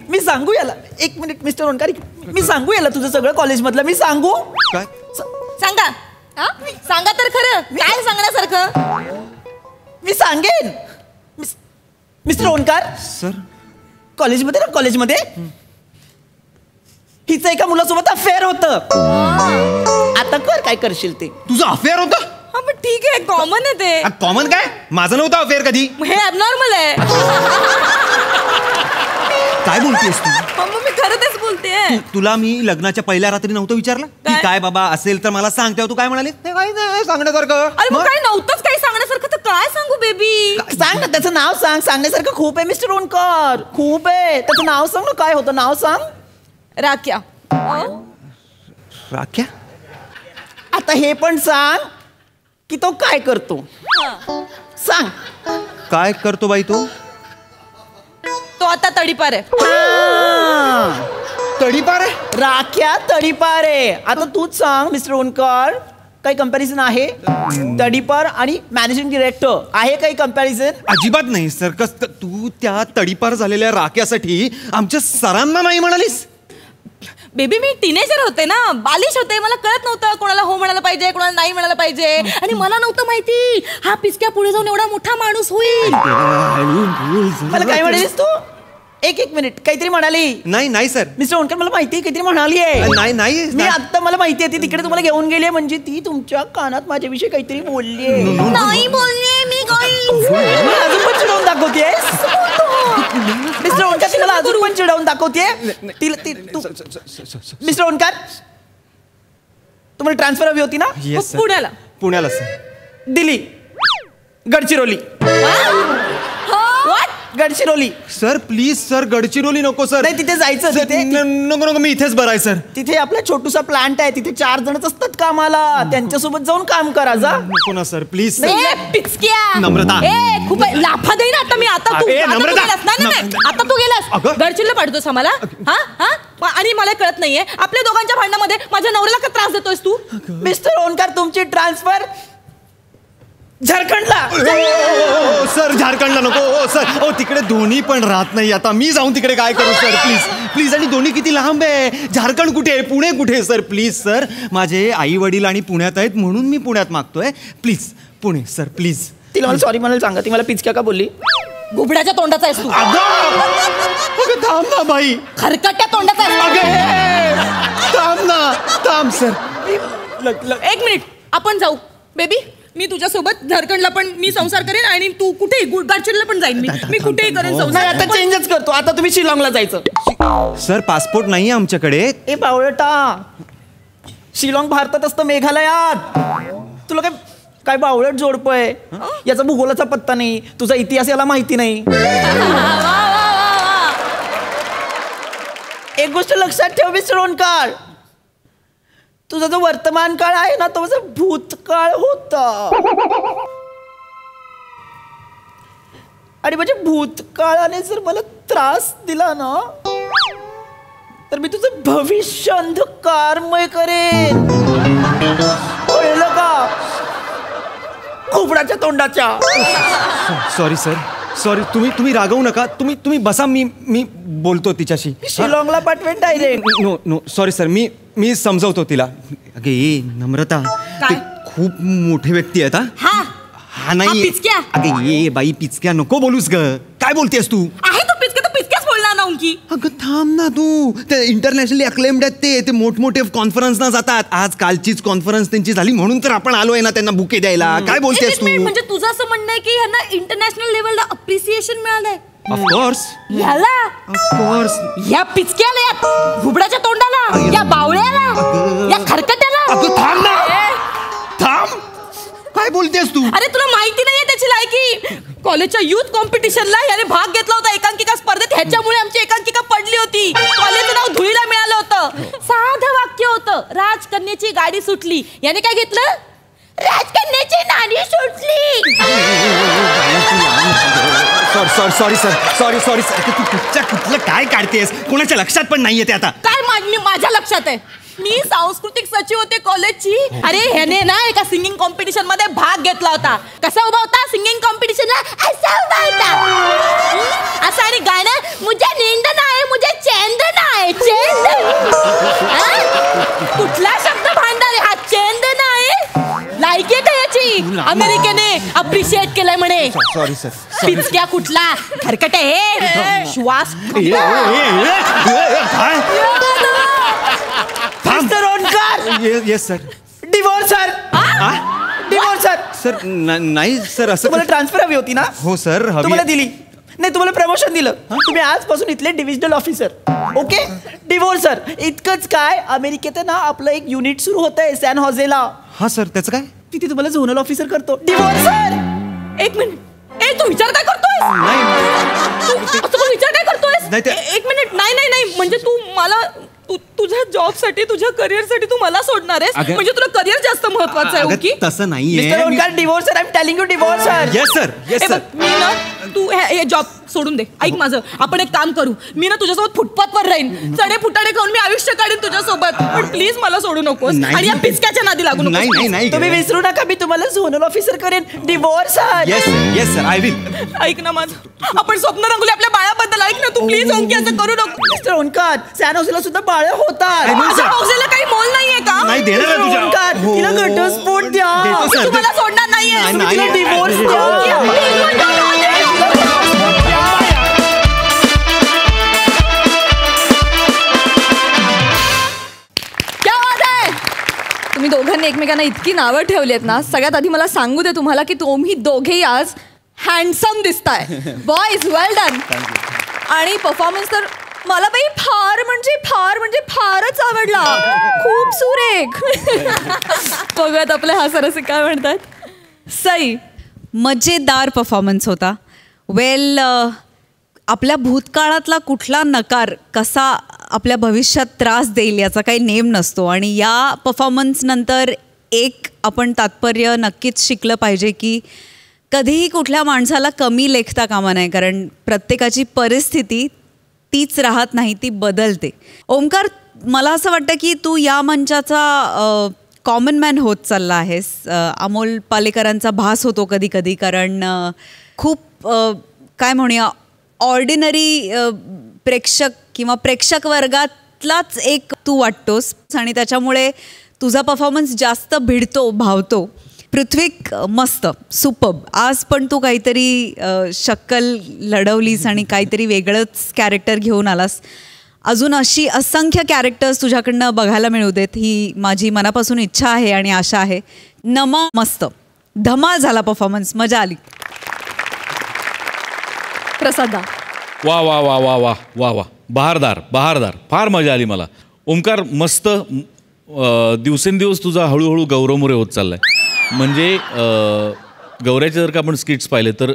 मी सांगू याला. 1 मिनिट मिस्टर ओंकार, मी सांगू याला तुझं सगळं कॉलेज मधलं. मी सांगू काय? सांगा सांगा तर खरं, काय सांगण्यासारखं? मी सांगेन मिस्टर ओंकार. सर कॉलेजमध्ये हिचं एका मुलासोबत अफेअर होतं. आता कर काय करशील ते. तुझं अफेअर होतं? हा पण ठीक आहे, कॉमन आहे ते. कॉमन काय? माझं नव्हतं अफेअर कधी. हे ॲबनॉर्मल आहे. काय बोलतेस तू? मग मी खरं तेच बोलतेय. तुला मी लग्नाच्या पहिल्या रात्री नव्हतं विचारलं की काय बाबा असेल तर मला सांग, तेव्हा तू काय म्हणाली? ते काही नाही सांगण्यासारखं. अरे मग काय नव्हतंच काही सांगण्यासारखं, तर काय सांगू बेबी? सांग ना, त्याचं नाव सांग. सांगण्यासारखं खूप आहे मिस्टर ओंकार, खूप आहे. त्याचं नाव सांग ना, काय होतं नाव सांग. राख्या. राख्या? आता हे पण सांग की तो काय करतो. सांग. काय करतो बाई तो? तो आता तडीपार आहे. तडीपार आहे? राख्या तडीपार आहे. आता तूच सांग मिस्टर ओंकार, काही कंपॅरिझन आहे? तडीपार आणि मॅनेजिंग डिरेक्टर आहे काही कंपॅरिझन? अजिबात नाही सर. तू त्या तडीपार झालेल्या राख्यासाठी आमच्या सरांना नाही म्हणालीस? बेबी मी टीनेजर होते ना, बालिश होते, मला कळत नव्हतं कोणाला हो म्हणायला पाहिजे, कोणाला नाही म्हणायला पाहिजे, आणि मला नव्हतं माहिती हा पिचक्या पुढे जाऊन एवढा मोठा माणूस होईल. मला काय म्हणालीस तू? एक मिनिट, काहीतरी म्हणाली. नाही सर. मिस्टर ओंकार मला माहिती आहे काहीतरी म्हणाली आहे. नाही मी आता मला माहिती आहे ती तिकडे तुम्हाला घेऊन गेली म्हणजे ती तुमच्या कानात माझ्याविषयी काहीतरी बोलली आहे. नाही बोलले मी काही. अजून पण चिडवून दाखवतेस मिस्टर ओंकार, ती मला अजून पण चिडवून दाखवते. मिस्टर ओंकार, तुम्हाला ट्रान्सफर हवी होती ना? येस पुण्याला. पुण्याला sir. Delhi, Gadchiroli. Gadchiroli. Sir please sir, Gadchiroli नको सर. नाही तिथे जायचं. नको मी इथेच बरं आहे सर. तिथे आपला छोटूसा प्लांट आहे, तिथे 4 जणच असतात कामाला, त्यांच्यासोबत जाऊन काम करा जा. नको ना सर प्लीज. पिचक्या नम्रता. खूप लाफा देईन आता मी. आता तू गेलास. नाही आता तू गेलास. गडचिरोलीला पाठवतोस आम्हाला? हा आणि मला कळत नाहीये आपल्या दोघांच्या भांडणामध्ये माझ्या नवऱ्याला का त्रास देतोयस तू? मिस्टर ओंकार, तुमची ट्रान्सफर झारखंडला. सर झारखंडला नको सर. तिकडे दोन्ही पण राहत नाही. आता मी जाऊन तिकडे काय करू सर? प्लीज. आणि दोन्ही किती लांब आहे. झारखंड कुठे आहे, पुणे कुठे आहे सर? प्लीज सर, माझे आई वडील आणि पुण्यात आहेत म्हणून मी पुण्यात मागतोय. Please Pune sir please. तिला मला सॉरी म्हणायला सांगा. ती मला पिचक्या का बोलली? घुबडाच्या तोंडाचा आहेस तू. थांब ना बाई. खरकट्या तोंडाचा आहेस. थांब सर. एक मिनिट, आपण जाऊ. बेबी मी तुझ्यासोबत झारखंडला पण मी संसार करेन आणि तू कुठेही गडचिरोलीला पण जाईन. मी कुठेही करेन नाही, संसार. आता चेंजच करतो. आता तुम्ही शिलाँगला जायचं. सर पासपोर्ट नाही आमच्याकडे. ए बावळटा, शिलाँग भारतात असतं, मेघालयात. तुला काय बावळट जोडपय. याचा भूगोलाचा पत्ता नाही, तुझा इतिहास याला माहिती नाही. एक गोष्ट लक्षात ठेव मिस्टर ओंकार, तुझा जो वर्तमान काळ आहे ना तो माझा भूतकाळ होता. आणि म्हणजे भूतकाळाने जर मला त्रास दिला ना तर मी तुझं भविष्य अंधकारमय करेन. कळलं का? खोबडाच्या तोंडाच्या. Sorry sir, sorry. तुम्ही रागवू नका. तुम्ही बसा. मी बोलतो तिच्याशी. शिलाँगला पाठवेन डायरेक्ट. No sorry sir. मी समजवतो तिला. अगे नम्रता, ते खूप मोठे व्यक्ती आहेत. हा नाही पिचक्या. अगे ये बाई, पिचक्या नको बोलूस ग. काय बोलतेस तू? आहे तो पिचक्या, तो पिचक्याच बोलणार ना उंकी. अगं थांब ना तू. ते इंटरनॅशनली अक्लेम्ड आहेत. ते मोठमोठे कॉन्फरन्सना जातात. आज कालचीच कॉन्फरन्स त्यांची झाली म्हणून तर आपण आलोय ना त्यांना बुके द्यायला. काय बोलतेस तू? म्हणजे तुझं असं म्हणणं आहे की ह्यांना इंटरनॅशनल लेवलला अप्रिसिएशन मिळालंय? ऑफकोर्स. ह्याला ऑफकोर्स. या पिचक्याला, या घुबडाच्या तोंडाला, या बावळ्याला, या खरकट्याला. अगं थांब ना. थांब. काय बोलतेस तू? अरे तुला माहिती नाहीये त्याची लायकी. कॉलेजच्या युथ कॉम्पिटिशनला याने भाग घेतला होता एकांकिका स्पर्धेत. ह्याच्यामुळे आमची एकांकिका पडली होती. कॉलेजचं नाव धुळीला मिळालं होतं. साधं वाक्य होतं, राजकन्याची गाडी सुटली. याने काय घेतलं? राजकन्याची नाणी सुटली. Sorry sir. तू कुठलं काय काढतेस? कोणाच्या लक्षात पण नाहीये ते आता. काय माझ्या लक्षात आहे. मी सांस्कृतिक सचिव होते कॉलेजची. अरे ह्याने ना एका सिंगिंग कॉम्पिटिशन मध्ये भाग घेतला होता. कसा उभा होता सिंगिंग कॉम्पिटिशनला? असा उभा होता. असं आणि गाणं, मुझे नींद नाही, मुझे चैन नाही. चैन. कुठला शब्द भांडार आहे हा? चैन नाही. लायकी आहे का याची? अमेरिकेने अप्रिशिएट केलंय म्हणे. Sorry sir. पिचक्या कुठला? खरकट आहे. श्वास. Mister Omkar. Yes sir. Divorce sir. Divorce sir. Sir नाही सर. असं तुम्हाला ट्रान्सफर हवी होती ना? हो सर. तुम्हाला दिली नाही, तुम्हाला प्रमोशन दिलं. तुम्ही आजपासून इथले divisional officer. Okay. Divorce sir. इतकंच काय, अमेरिकेत ना आपलं एक युनिट सुरू होत आहे सॅन होजेला. हा सर. त्याचं काय? तिथे तुम्हाला झोनल ऑफिसर करतो. Divorce sir. एक मिनिट. तू विचार काय करतोय? विचार काय करतोय? एक मिनिट. नाही म्हणजे तू मला तुझ्या जॉबसाठी, तुझ्या करिअरसाठी तू मला सोडणार आहेस? म्हणजे तुला करिअर जास्त महत्वाचं आहे की? तसं नाहीये. Mister Omkar, divorce sir. I am telling you, divorce sir. Yes sir. Yes sir. मी ना, तू हे जॉब सोडून दे. ऐक माझं, आपण एक काम करू. मी ना तुझ्यासोबत फुटपाथवर राहीन. चढे फुटाडे खाऊन मी आयुष्य काढीन तुझ्यासोबत. पण प्लीज मला सोडू नकोस. आणि या पिचक्याच्या नादी लागू नकोस. नाही. तुम्ही विसरू नका, मी तुम्हाला झोनल ऑफिसर करेन. Divorce sir. Yes sir. I will. ऐक ना माझं, आपण स्वप्न रंगवले आपल्या बाळाबद्दल. ऐक ना तू प्लीज. ओंकी असं करू नको. मिस्टर ओंकार, सॅन होजेला सुद्धा बाळ होतात. माझ्या हौसेला काही मोल नाहीये का? नाही देणार आहे तुझ्या. ओंकार, तिला घटस्फोट द्या. देतो सर. तुम्हाला सोडणार नाहीये. नाही, तिला नाही. डिवोर्स द्या. क्या बात आहे. तुम्ही दोघांनी एकमेकांना इतकी नावं ठेवली आहेत ना. सगळ्यात आधी मला सांगू दे तुम्हाला की तुम्ही दोघेही आज हँडसम दिसताय. बॉयज वेल डन. आणि परफॉर्मन्स तर मला बाई फार म्हणजे फारच आवडला. खूप सुरेख. बघूयात आपले हास्यरसिक काय म्हणतात. सई. मजेदार परफॉर्मन्स होता. वेल आपल्या भूतकाळातला कुठला नकार कसा आपल्या भविष्यात त्रास देईल याचा काही नेम नसतो. आणि या परफॉर्मन्सनंतर एक आपण तात्पर्य नक्कीच शिकलं पाहिजे की कधीही कुठल्या माणसाला कमी लेखता कामा नाही. कारण प्रत्येकाची परिस्थिती तीच राहत नाही, ती बदलते. ओंकार, मला असं वाटतं की तू या मंचाचा कॉमन मॅन होत चालला आहेस. अमोल पालेकरांचा भास होतो कधी कधी. कारण खूप काय म्हणूया ऑर्डिनरी प्रेक्षक किंवा प्रेक्षक वर्गातलाच एक तू वाटतोस. आणि त्याच्यामुळे तुझा परफॉर्मन्स जास्त भिडतो, भावतो. पृथ्वीक मस्त, सुपर्ब. आज पण तू काहीतरी शक्कल लढवलीस आणि काहीतरी वेगळंच कॅरेक्टर घेऊन आलास. अजून अशी असंख्य कॅरेक्टर्स तुझ्याकडनं बघायला मिळू देत ही माझी मनापासून इच्छा आहे आणि आशा आहे. नमा, मस्त धमाल झाला परफॉर्मन्स, मजा आली. प्रसादा. वा वा वा वा वा वा वा बहारदार बहारदार. फार मजा आली मला. ओंकार मस्त. दिवसेंदिवस तुझा हळूहळू गौरवमुरे होत चाललाय. म्हणजे गौऱ्याचे जर का आपण स्किट्स पाहिले तर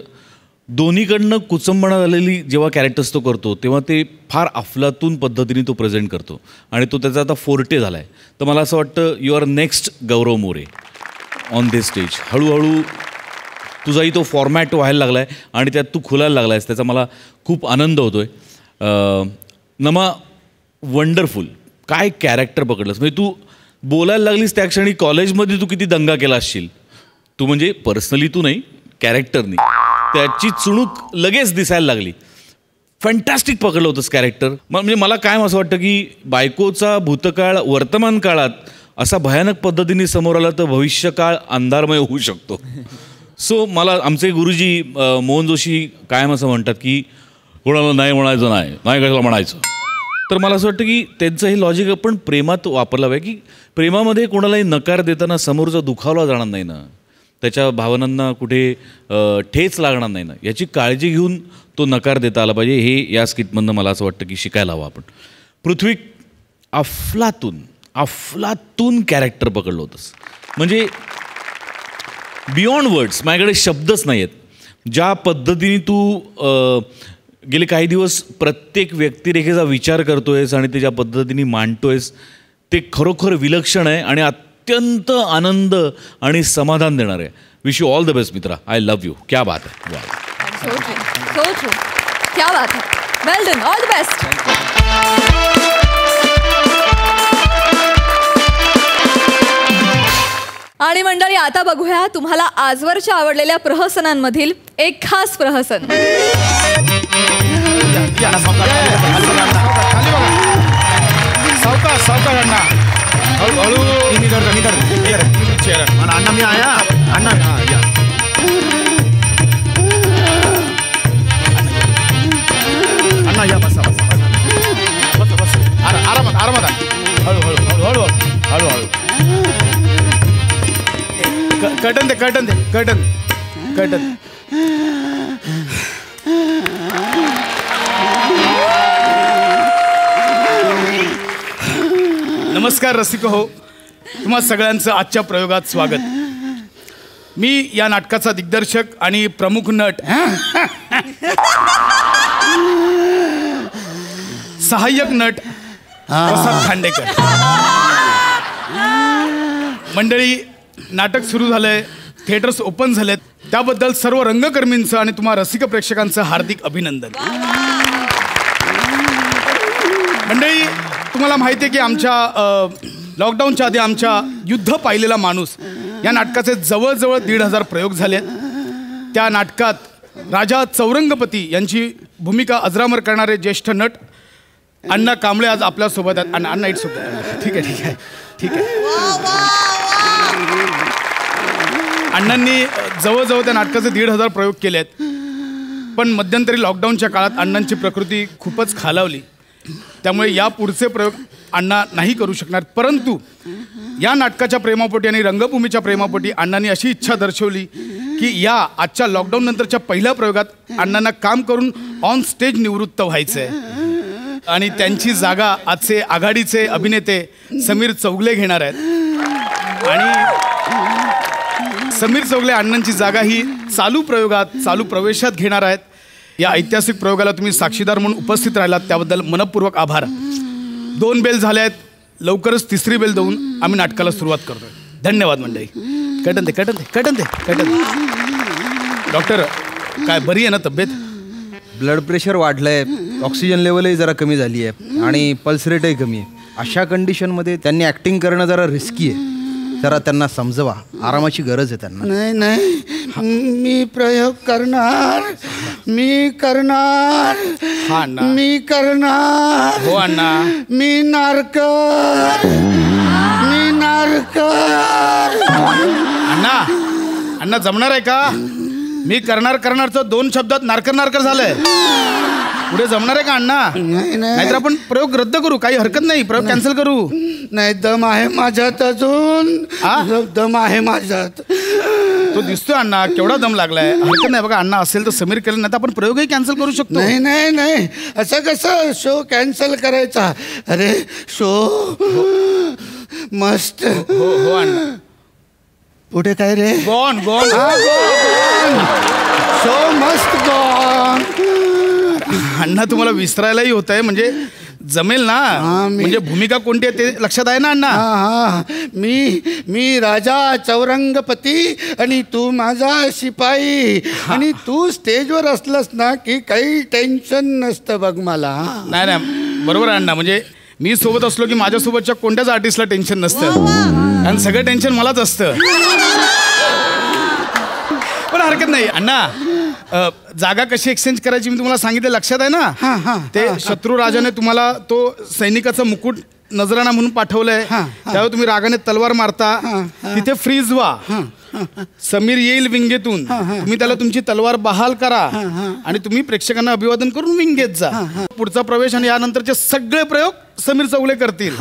दोन्हीकडनं कुचंबणा झालेली जेव्हा कॅरेक्टर्स तो करतो तेव्हा ते फार अफलातून पद्धतीने तो प्रेझेंट करतो आणि तो त्याचा आता फोर्टे झाला आहे. तर मला असं वाटतं you are next Gaurav More on this stage. हळूहळू तुझाही तो फॉर्मॅट व्हायला लागला आहे आणि त्यात तू खुलायला लागला आहेस. त्याचा मला खूप आनंद होतो आहे. नमा, वंडरफुल. काय कॅरेक्टर पकडलंस. म्हणजे तू बोलायला लागलीस त्या क्षणी कॉलेजमध्ये तू किती दंगा केला असशील. तू म्हणजे पर्सनली तू नाही, कॅरेक्टरनी त्याची चुणूक लगेच दिसायला लागली. फॅन्टॅस्टिक पकडलं होतंस कॅरेक्टर. म्हणजे मला काय असं वाटतं की बायकोचा भूतकाळ वर्तमान काळात असा भयानक पद्धतीने समोर आला तर भविष्यकाळ अंधारमय होऊ शकतो. सो मला आमचे गुरुजी मोहन जोशी कायम असं म्हणतात की कोणाला नाही म्हणायचं नाही कशाला म्हणायचं. तर मला असं वाटतं की त्यांचं हे लॉजिक आपण प्रेमात वापरलं पाहिजे की प्रेमामध्ये कोणालाही नकार देताना समोरचा दुखावला जाणार नाही ना, त्याच्या भावनांना कुठे ठेच लागणार नाही ना, याची काळजी घेऊन तो नकार देता आला पाहिजे. हे या स्किटमधनं मला असं वाटतं की शिकायला हवं आपण. पृथ्वी, अफलातून कॅरेक्टर पकडलं होतंस. म्हणजे बियॉन्ड वर्ड्स, माझ्याकडे शब्दच नाही आहेत. ज्या पद्धतीने तू गेले काही दिवस प्रत्येक व्यक्तिरेखेचा विचार करतोयस आणि ते ज्या पद्धतीने मांडतोयस ते खरोखर विलक्षण आहे आणि अत्यंत आनंद आणि समाधान देणार आहे. Wish you all the best मित्रा. I love you. क्या बात आहे. So true. क्या बात है. Well done. All the best. आणि मंडळी आता बघूया तुम्हाला आजवरच्या आवडलेल्या प्रहसनांमधील एक खास प्रहसन. हळूहळू अण्णा मी आया. अण्णा अण्णा या बसा बस आरामात. हळूहळू कर्टन दे. नमस्कार रसिक हो, तुम्हा सगळ्यांचं आजच्या प्रयोगात स्वागत. मी या नाटकाचा दिग्दर्शक आणि प्रमुख नट सहाय्यक नट प्रसाद खांडेकर. मंडळी, नाटक सुरू झालंय, थिएटर्स ओपन झालेत, त्याबद्दल सर्व रंगकर्मींचं आणि तुम्हा रसिक प्रेक्षकांचं हार्दिक अभिनंदन. मंडळी, तुम्हाला माहिती आहे की आमच्या लॉकडाऊनच्या आधी आमच्या युद्ध पाहिलेला माणूस या नाटकाचे जवळजवळ 1,500 प्रयोग झाले आहेत. त्या नाटकात राजा चौरंगपती यांची भूमिका अजरामर करणारे ज्येष्ठ नट अण्णा कांबळे आज आपल्या सोबत आहेत. अण्णा इट्स ओके. ठीक आहे ठीक आहे ठीक आहे. अण्णांनी जवळजवळ त्या नाटकाचे 1,500 प्रयोग केले आहेत. पण मध्यंतरी लॉकडाऊनच्या काळात अण्णांची प्रकृती खूपच खालावली. त्यामुळे या पुढचे प्रयोग अण्णा नाही करू शकणार. परंतु या नाटकाच्या प्रेमापोटी आणि रंगभूमीच्या प्रेमापोटी अण्णांनी अशी इच्छा दर्शवली की या आजच्या लॉकडाऊन नंतरच्या पहिल्या प्रयोगात अण्णांना काम करून ऑन स्टेज निवृत्त व्हायचं आहे. आणि त्यांची जागा आजचे आघाडीचे अभिनेते समीर चौगले घेणार आहेत. आणि समीर चौगले अण्णांची जागा ही चालू प्रयोगात चालू प्रवेशात घेणार आहेत. या ऐतिहासिक प्रयोगाला तुम्ही साक्षीदार म्हणून उपस्थित राहिलात त्याबद्दल मनपूर्वक आभार. 2 बेल झाल्या आहेत. लवकरच 3री बेल देऊन आम्ही नाटकाला सुरुवात करतोय. धन्यवाद मंडळी. कटन दे. डॉक्टर काय बरी आहे ना तब्येत? ब्लड प्रेशर वाढलंय, ऑक्सिजन लेवलही जरा कमी झाली आहे आणि पल्स रेटही कमी आहे. अशा कंडिशनमध्ये त्यांनी ॲक्टिंग करणं जरा रिस्की आहे. जरा त्यांना समजवा, आरामाची गरज आहे त्यांना. नाही मी प्रयोग करणार. मी करणार. हो अण्णा. मी नारकर. अण्णा जमणार आहे का? मी करणारचं 2 शब्दात नारकर झालंय. पुढे जमणार आहे का अण्णा? नाहीतर आपण प्रयोग रद्द करू. काही हरकत नाही. प्रयोग कॅन्सल करू. नाही दम आहे माझ्यात अजून. दम आहे माझ्यात. तो दिसतोय अण्णा केवढा दम लागलाय. हरकत नाही बघा. अण्णा असेल तर समीर केलं नाही तर आपण प्रयोगही कॅन्सल करू शकतो. नाही असं कसं शो कॅन्सल करायचा? अरे शो मस्त. हो अण्णा. पुढे काय रे? गॉन शो मस्त गॉन. अण्णा तुम्हाला विसरायलाही होत आहे म्हणजे जमेल ना? म्हणजे भूमिका कोणती आहे ते लक्षात आहे ना अण्णा? मी राजा चौरंगपती आणि तू माझा शिपाई. आणि तू स्टेजवर असलास ना की काही टेन्शन नसतं बघ मला. नाही बरोबर आहे अण्णा. म्हणजे मी सोबत असलो की माझ्यासोबतच्या कोणत्याच आर्टिस्टला टेन्शन नसतं. कारण सगळं टेन्शन मलाच असतं. पण हरकत नाही अण्णा. जागा कशी एक्सचेंज करायची मी तुम्हाला सांगितलं लक्षात आहे ना? ते शत्रू राजाने तुम्हाला तो सैनिकाचा मुकुट नजराणा म्हणून पाठवलंय. त्यावेळी तुम्ही रागाने तलवार मारता. तिथे फ्रीज व्हा. समीर येईल विंगेतून. तुम्ही त्याला तुमची तलवार बहाल करा आणि तुम्ही प्रेक्षकांना अभिवादन करून विंगेत जा. पुढचा प्रवेश आणि यानंतरचे सगळे प्रयोग समीर चौगले करतील.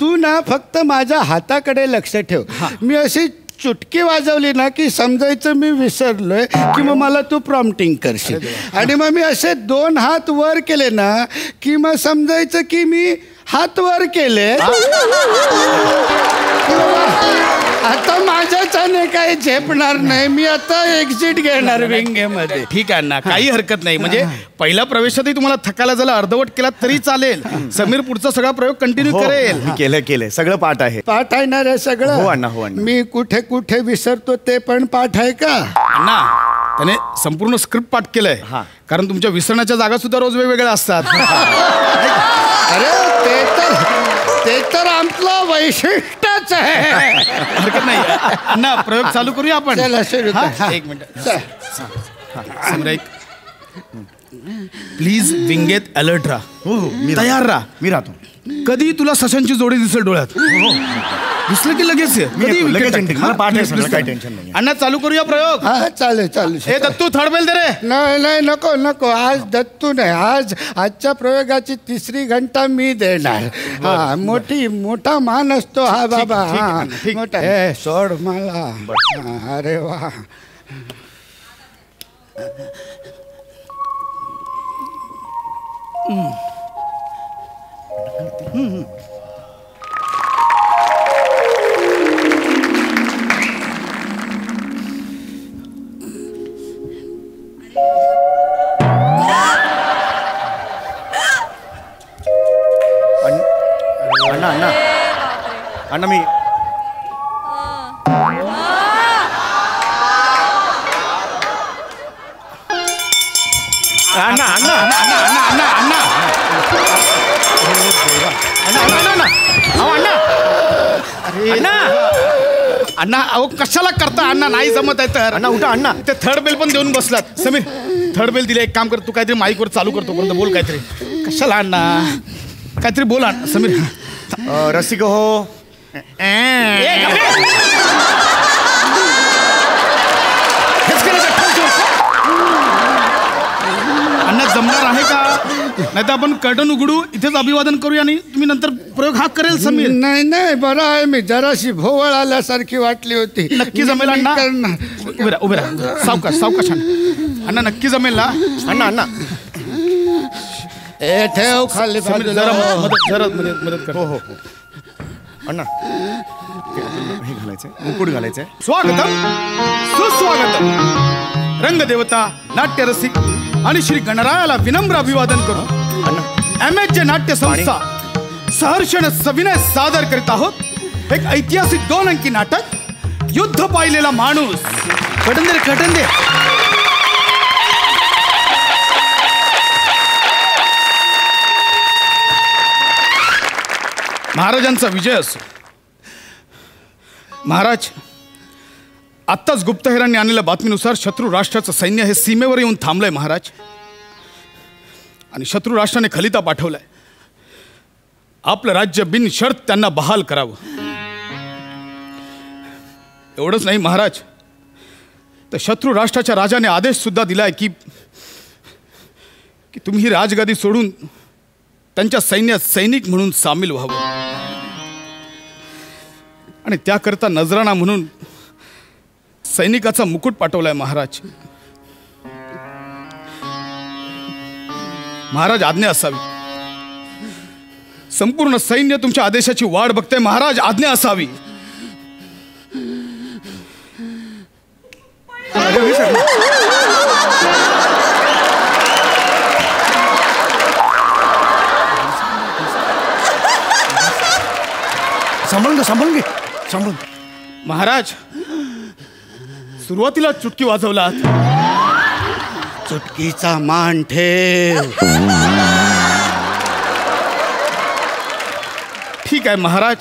तू ना फक्त माझ्या हाताकडे लक्ष ठेव. मी अशी चुटकी वाजवली ना की समजायचं मी विसरलोय की मग मला तू प्रॉम्प्टिंग करशील. आणि मग मी असे 2 हात वर केले ना की मग समजायचं की मी हात वर केले. आता माझ्याच्याने काही झेपणार नाही. मी आता एक्झिट घेणार विंगेमध्ये. ठीक आहे ना. काही हरकत नाही. म्हणजे पहिल्या प्रवेशातही तुम्हाला थकायला झाला अर्धवट केला तरी चालेल. समीर पुढचा सगळा प्रयोग कंटिन्यू करेल. केलंय सगळं पाठ आहे. पाठ आहे ना रे सगळं? हो अण्णा. मी कुठे कुठे विसरतो ते पण पाठ आहे का? अण्णा त्याने संपूर्ण स्क्रिप्ट पाठ केलंय. कारण तुमच्या विसरण्याच्या जागा सुद्धा रोज वेगवेगळ्या असतात. अरे ते तर आमचं वैशिष्ट्यच आहे. हरकत नाही अण्णा. प्रयोग चालू करूया आपण. एक मिनिट. समीर प्लीज विंगेत अलर्ट राहा. तयार राहा. मी राहतो. कधी तुला सशांची जोडी दिसेल डोळ्यात. दिसलं की लगेच मला पाठ आहे. काही टेन्शन नाही. अण्णा चालू करूया प्रयोग. चालेल. हे दत्तू थर्ड बेल दे रे. नाही नको. आज दत्तू नाही. आजच्या प्रयोगाची 3री घंटा मी देणार. मोठा मान असतो हा बाबा. मोठा. सोड मला. अरे वा. अण्णा मी अण्णा अहो कशाला करता अण्णा? नाही जमत आहे तर अण्णा उठा. अण्णा ते थर्ड बेल पण देऊन बसलात. समीर थर्ड बेल दिले. एक काम कर तू काहीतरी माईकवर चालू करतो बोल काहीतरी. कशाला अण्णा? काहीतरी बोला समीर. रसिक हो. अण्णा जमणार आहे का? नाही तर आपण कर्टन उघडू, इथेच अभिवादन करूया आणि तुम्ही नंतर प्रयोग हा करेल समीर. नाही नाही बरं आहे, मी जराशी भोवळ आल्यासारखी वाटली होती. नक्की जमेल अण्णा? उभे राहा सावकाश सावकाश अण्णा नक्की जमेल ना? अण्णा ए ठेव खाली समीर जरा मदत कर. हो अण्णा हे घालायचंय, मुकुट घालायचंय. स्वागतम सुस्वागतम. रंगदेवता, नाट्यरसिक आणि श्री गणरायाला विनम्र अभिवादन करू. MH नाट्य संस्था सहर्षण सविनय सादर करीत आहोत एक ऐतिहासिक 2 अंकी नाटक, युद्ध पाहिलेला माणूस. कटन दे. महाराजांचा विजय असो. महाराज, आत्ताच गुप्तहेरांनी आणलेल्या बातमीनुसार शत्रू राष्ट्राचं सैन्य हे सीमेवर येऊन थांबलंय महाराज. आणि शत्रू राष्ट्राने खलिता पाठवलाय आपलं राज्य बिनशर्त त्यांना बहाल करावं. एवढंच नाही महाराज, तर शत्रू राष्ट्राच्या राजाने आदेश सुद्धा दिलाय की तुम्ही ही राजगादी सोडून त्यांच्या सैन्यात सैनिक म्हणून सामील व्हावं. आणि त्याकरता नजराणा म्हणून सैनिकाचा मुकुट पाठवलाय महाराज. महाराज आज्ञा असावी. संपूर्ण सैन्य तुमच्या आदेशाची वाट बघते महाराज. आज्ञा असावी. सांभाळून घे. महाराज, सुरुवातीला चुटकी वाजवलात. चुटकीचा मान ठेव. ठीक आहे महाराज.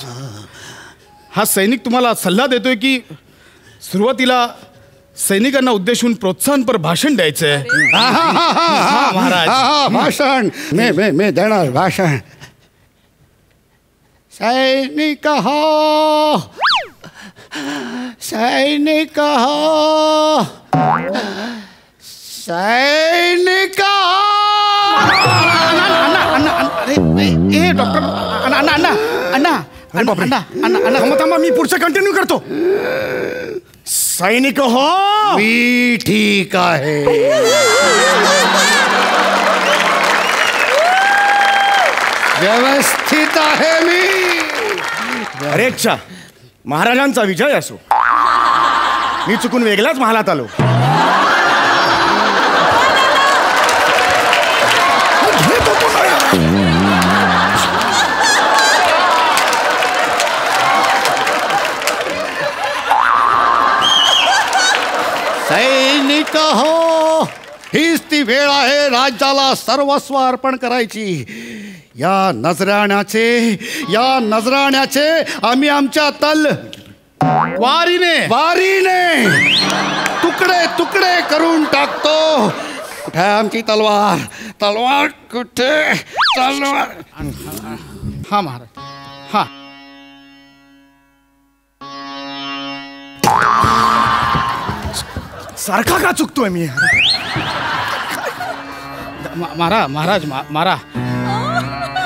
हा सैनिक तुम्हाला सल्ला देतोय की सुरुवातीला सैनिकांना उद्देशून प्रोत्साहनपर भाषण द्यायचंय. महाराज भाषण मी देणार भाषण. सैनिक हो, सैनिक हो, सैनिक थांबा, मी पुढचं कंटिन्यू करतो. सैनिक हो. मी ठीक आहे. व्यवस्थित आहे मी. अरे अच्छा, महाराजांचा विजय असो. मी चुकून वेगळ्याच महालात आलो. सैनिक हो, हीच ती वेळ आहे राज्याला सर्वस्व अर्पण करायची. या नजराण्याचे आम्ही आमच्या वारीने तुकडे तुकडे करून टाकतो. कुठे आमची तलवार कुठे? तलवार. हा महाराज. हा सारखा का चुकतोय मी? महाराज मारा.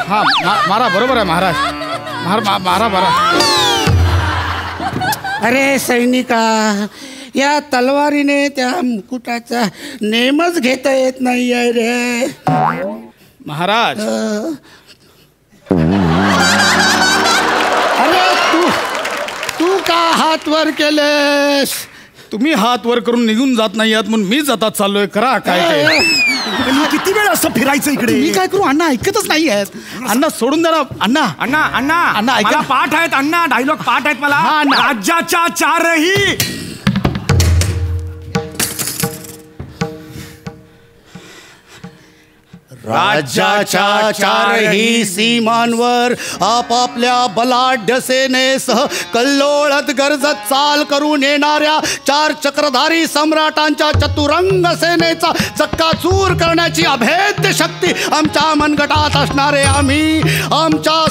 हा मारा, बरोबर आहे महाराज. मारा. अरे सैनिका, या तलवारीने त्या मुकुटाचा नेमच घेता येत नाहीये रे महाराज. अरे तू का हात वर केलेस? तुम्ही हात वर करून निघून जात नाही आहात म्हणून मी जातात चाललोय. करा काय ते. किती वेळ असं फिरायचं इकडे? मी काय करू? अण्णा ऐकतच नाही आहेत. अण्णा सोडून द्या ना. अण्णा ऐका. मला पाठ आहेत अण्णा, डायलॉग पाठ आहेत मला. राज्याच्या चारही राज्याच्या चारही सीमांवर आपापल्या बलाढ्य सेनेसह कल्लोळत गरजत चाल करून येणाऱ्या 4 चक्रधारी सम्राटांच्या चतुरंग सेनेचा चक्काचूर करण्याची अभेद्य शक्ती आमच्या मनगटात असणारे आम्ही आमच्या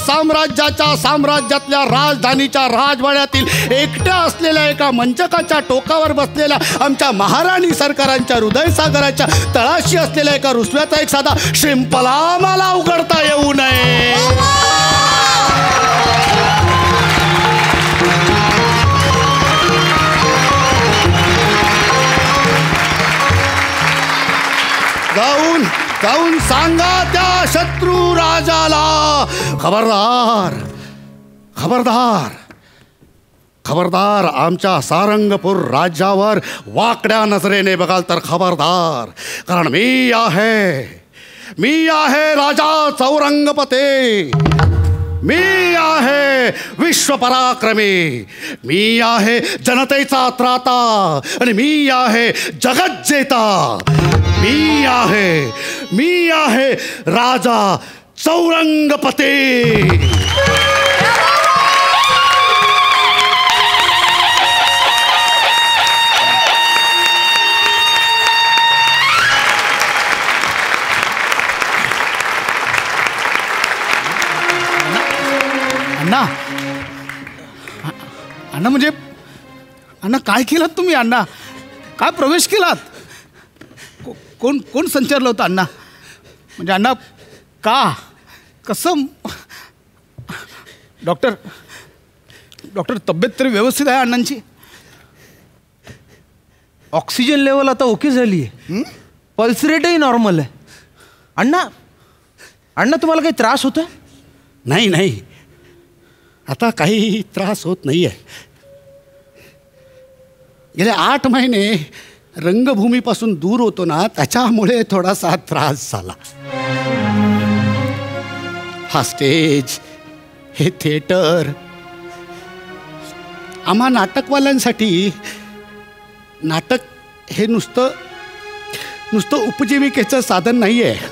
साम्राज्यातल्या राजधानीच्या राजवाड्यातील एकट्या असलेल्या एका मंचकाच्या टोकावर बसलेल्या आमच्या महाराणी सरकारांच्या हृदयसागराच्या तळाशी असलेल्या एका रुसव्याचा एक साधा शिंपला मला उघडता येऊ नये. जाऊन सांगा त्या शत्रू राजाला खबरदार आमच्या सारंगपूर राज्यावर वाकड्या नजरेने बघाल तर खबरदार. कारण मी आहे राजा चौरंगपते. मी आहे विश्वपराक्रमी. मी आहे जनतेचा त्राता आणि मी आहे जगज्जेता. मी आहे राजा चौरंगपते. अण्णा म्हणजे अण्णा काय केलात तुम्ही? अण्णा काय प्रवेश केलात? कोण संचारलं होतं अण्णा? म्हणजे अण्णा का कसं? डॉक्टर तब्येत तरी व्यवस्थित आहे अण्णांची? ऑक्सिजन लेवल आता ओके झाली आहे. पल्स रेटही नॉर्मल आहे. अण्णा तुम्हाला काही त्रास होतो? नाही आता काही त्रास होत नाही आहे. गेले 8 महिने रंगभूमीपासून दूर होतो ना, त्याच्यामुळे थोडासा त्रास झाला. हा स्टेज, हे थिएटर, आम्हा नाटकवाल्यांसाठी नाटक हे नुसतं उपजीविकेचं साधन नाही आहे.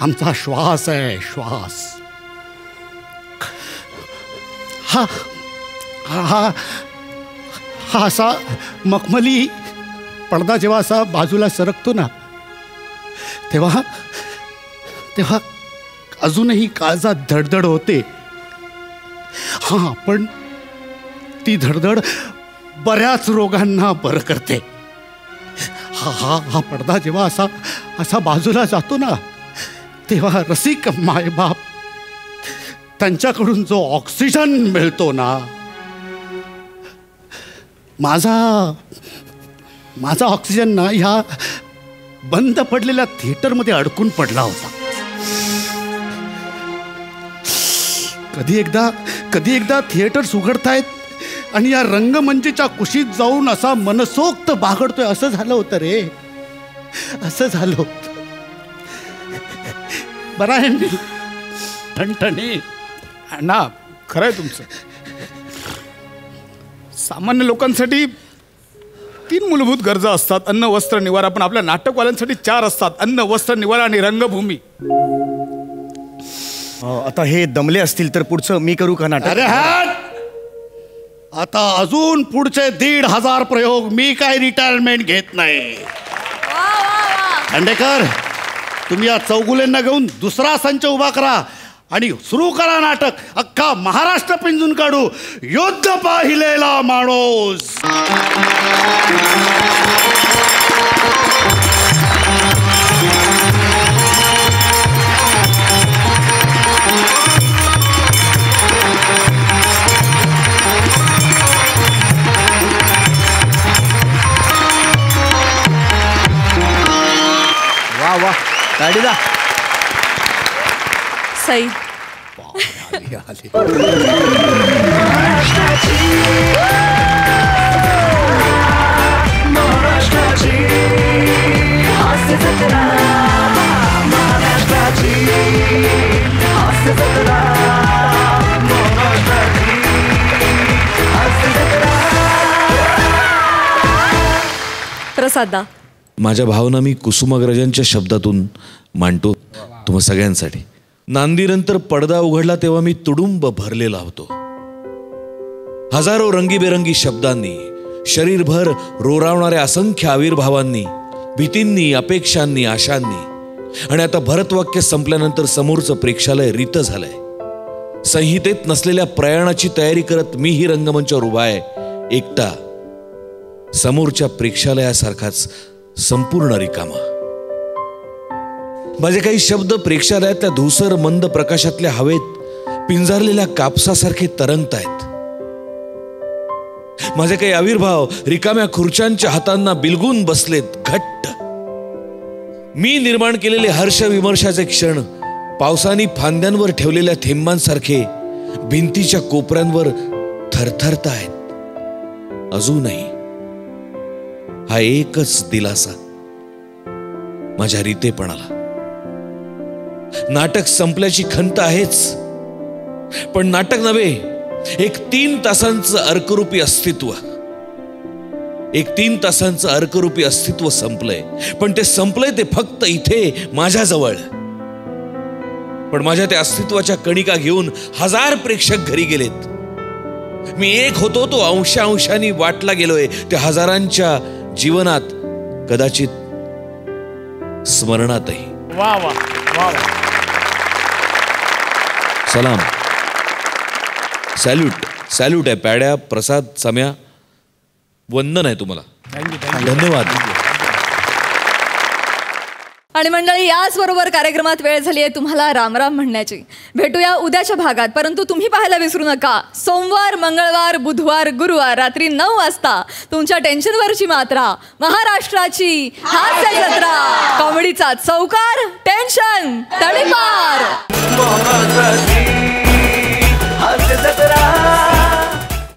आमचा श्वास आहे, श्वास. हा असा मखमली पडदा जेव्हा असा बाजूला सरकतो ना, तेव्हा अजूनही काळजात धडधड होते. पण ती धडधड बऱ्याच रोगांना बरं करते. हा पडदा जेव्हा असा बाजूला जातो ना, तेव्हा रसिक मायबाप त्यांच्याकडून जो ऑक्सिजन मिळतो ना, माझा ऑक्सिजन ना ह्या बंद पडलेल्या थिएटरमध्ये अडकून पडला होता. कधी एकदा थिएटर्स उघडतायत आणि या रंगमंचीच्या कुशीत जाऊन असा मनसोक्त बागडतोय, असं झालं होतं रे. असं झालं होतं. बरं आहे मी ठणठणी. अण्णा खरं आहे तुमचं. सामान्य लोकांसाठी 3 मूलभूत गरजा असतात: अन्न, वस्त्र, निवारा. पण आपल्या नाटकवाल्यांसाठी 4 असतात: अन्न, वस्त्र, निवारा आणि रंगभूमी. आता हे दमले असतील तर पुढचं मी करू का नाटक? अरे आता अजून पुढचे 1,500 प्रयोग मी काय रिटायरमेंट घेत नाही. खांडेकर, तुम्ही या चौगुलेंना घेऊन दुसरा संच उभा करा आणि सुरू करा नाटक. अख्खा महाराष्ट्र पिंजून काढू. युद्ध पाहिलेला माणूस. वा गाडीला सई. प्रसादा, माझ्या भावना मी कुसुमाग्रजांच्या शब्दातून मांडतो तुम्हा सगळ्यांसाठी. नांदीनंतर पडदा उघडला तेव्हा मी तुडुंब भरलेला होतो. हजारो रंगीबेरंगी शब्दांनी, शरीरभर रोरावणाऱ्या असंख्य आविर्भावांनी, भीतींनी, अपेक्षांनी, आशांनी. आणि आता भरतवाक्य संपल्यानंतर समोरचं प्रेक्षालय रित झालंय. संहितेत नसलेल्या प्रयाणाची तयारी करत मीही रंगमंचावर उभा आहे, एकटा, समोरच्या प्रेक्षालयासारखाच संपूर्ण रिकामा. माझे काही शब्द प्रेक्षालयातल्या धूसर मंद प्रकाशातल्या हवेत पिंजारलेल्या कापसासारखे तरंगतायत. माझे काही आविर्भाव रिकाम्या खुर्च्यांच्या हातांना बिलगून बसलेत घट्ट. मी निर्माण केलेले हर्ष विमर्शाचे क्षण पावसाने फांद्यांवर ठेवलेल्या थेंबांसारखे भिंतीच्या कोपऱ्यांवर थरथरतायत. अजूनही हा एकच दिलासा माझ्या रीतेपणाला. नाटक संपल्याची खंत आहेच, पण नाटक नव्हे, एक 3 तासांचं अर्करूपी अस्तित्व. एक 3 तासांचं अर्करूपी अस्तित्व संपलंय. पण ते संपलंय ते फक्त इथे माझ्याजवळ. पण माझ्या त्या अस्तित्वाच्या कणिका घेऊन 1000 प्रेक्षक घरी गेलेत. मी एक होतो तो अंशांनी वाटला गेलोय त्या हजारांच्या जीवनात, कदाचित स्मरणातही. वा वा वा. सलाम, सॅल्यूट आहे पॅड्या, प्रसाद, सम्या, वंदन आहे तुम्हाला. धन्यवाद. आणि मंडळी, याच बरोबर कार्यक्रमात वेळ झाली आहे तुम्हाला रामराम म्हणण्याची. भेटूया उद्याच्या भागात, परंतु तुम्ही पाहायला विसरू नका, सोमवार, मंगळवार, बुधवार, गुरुवार रात्री 9 वाजता तुमच्या टेन्शनवरची मात्रा, महाराष्ट्राची हास्य जत्रा, कॉमेडीचा चौकार, टेन्शन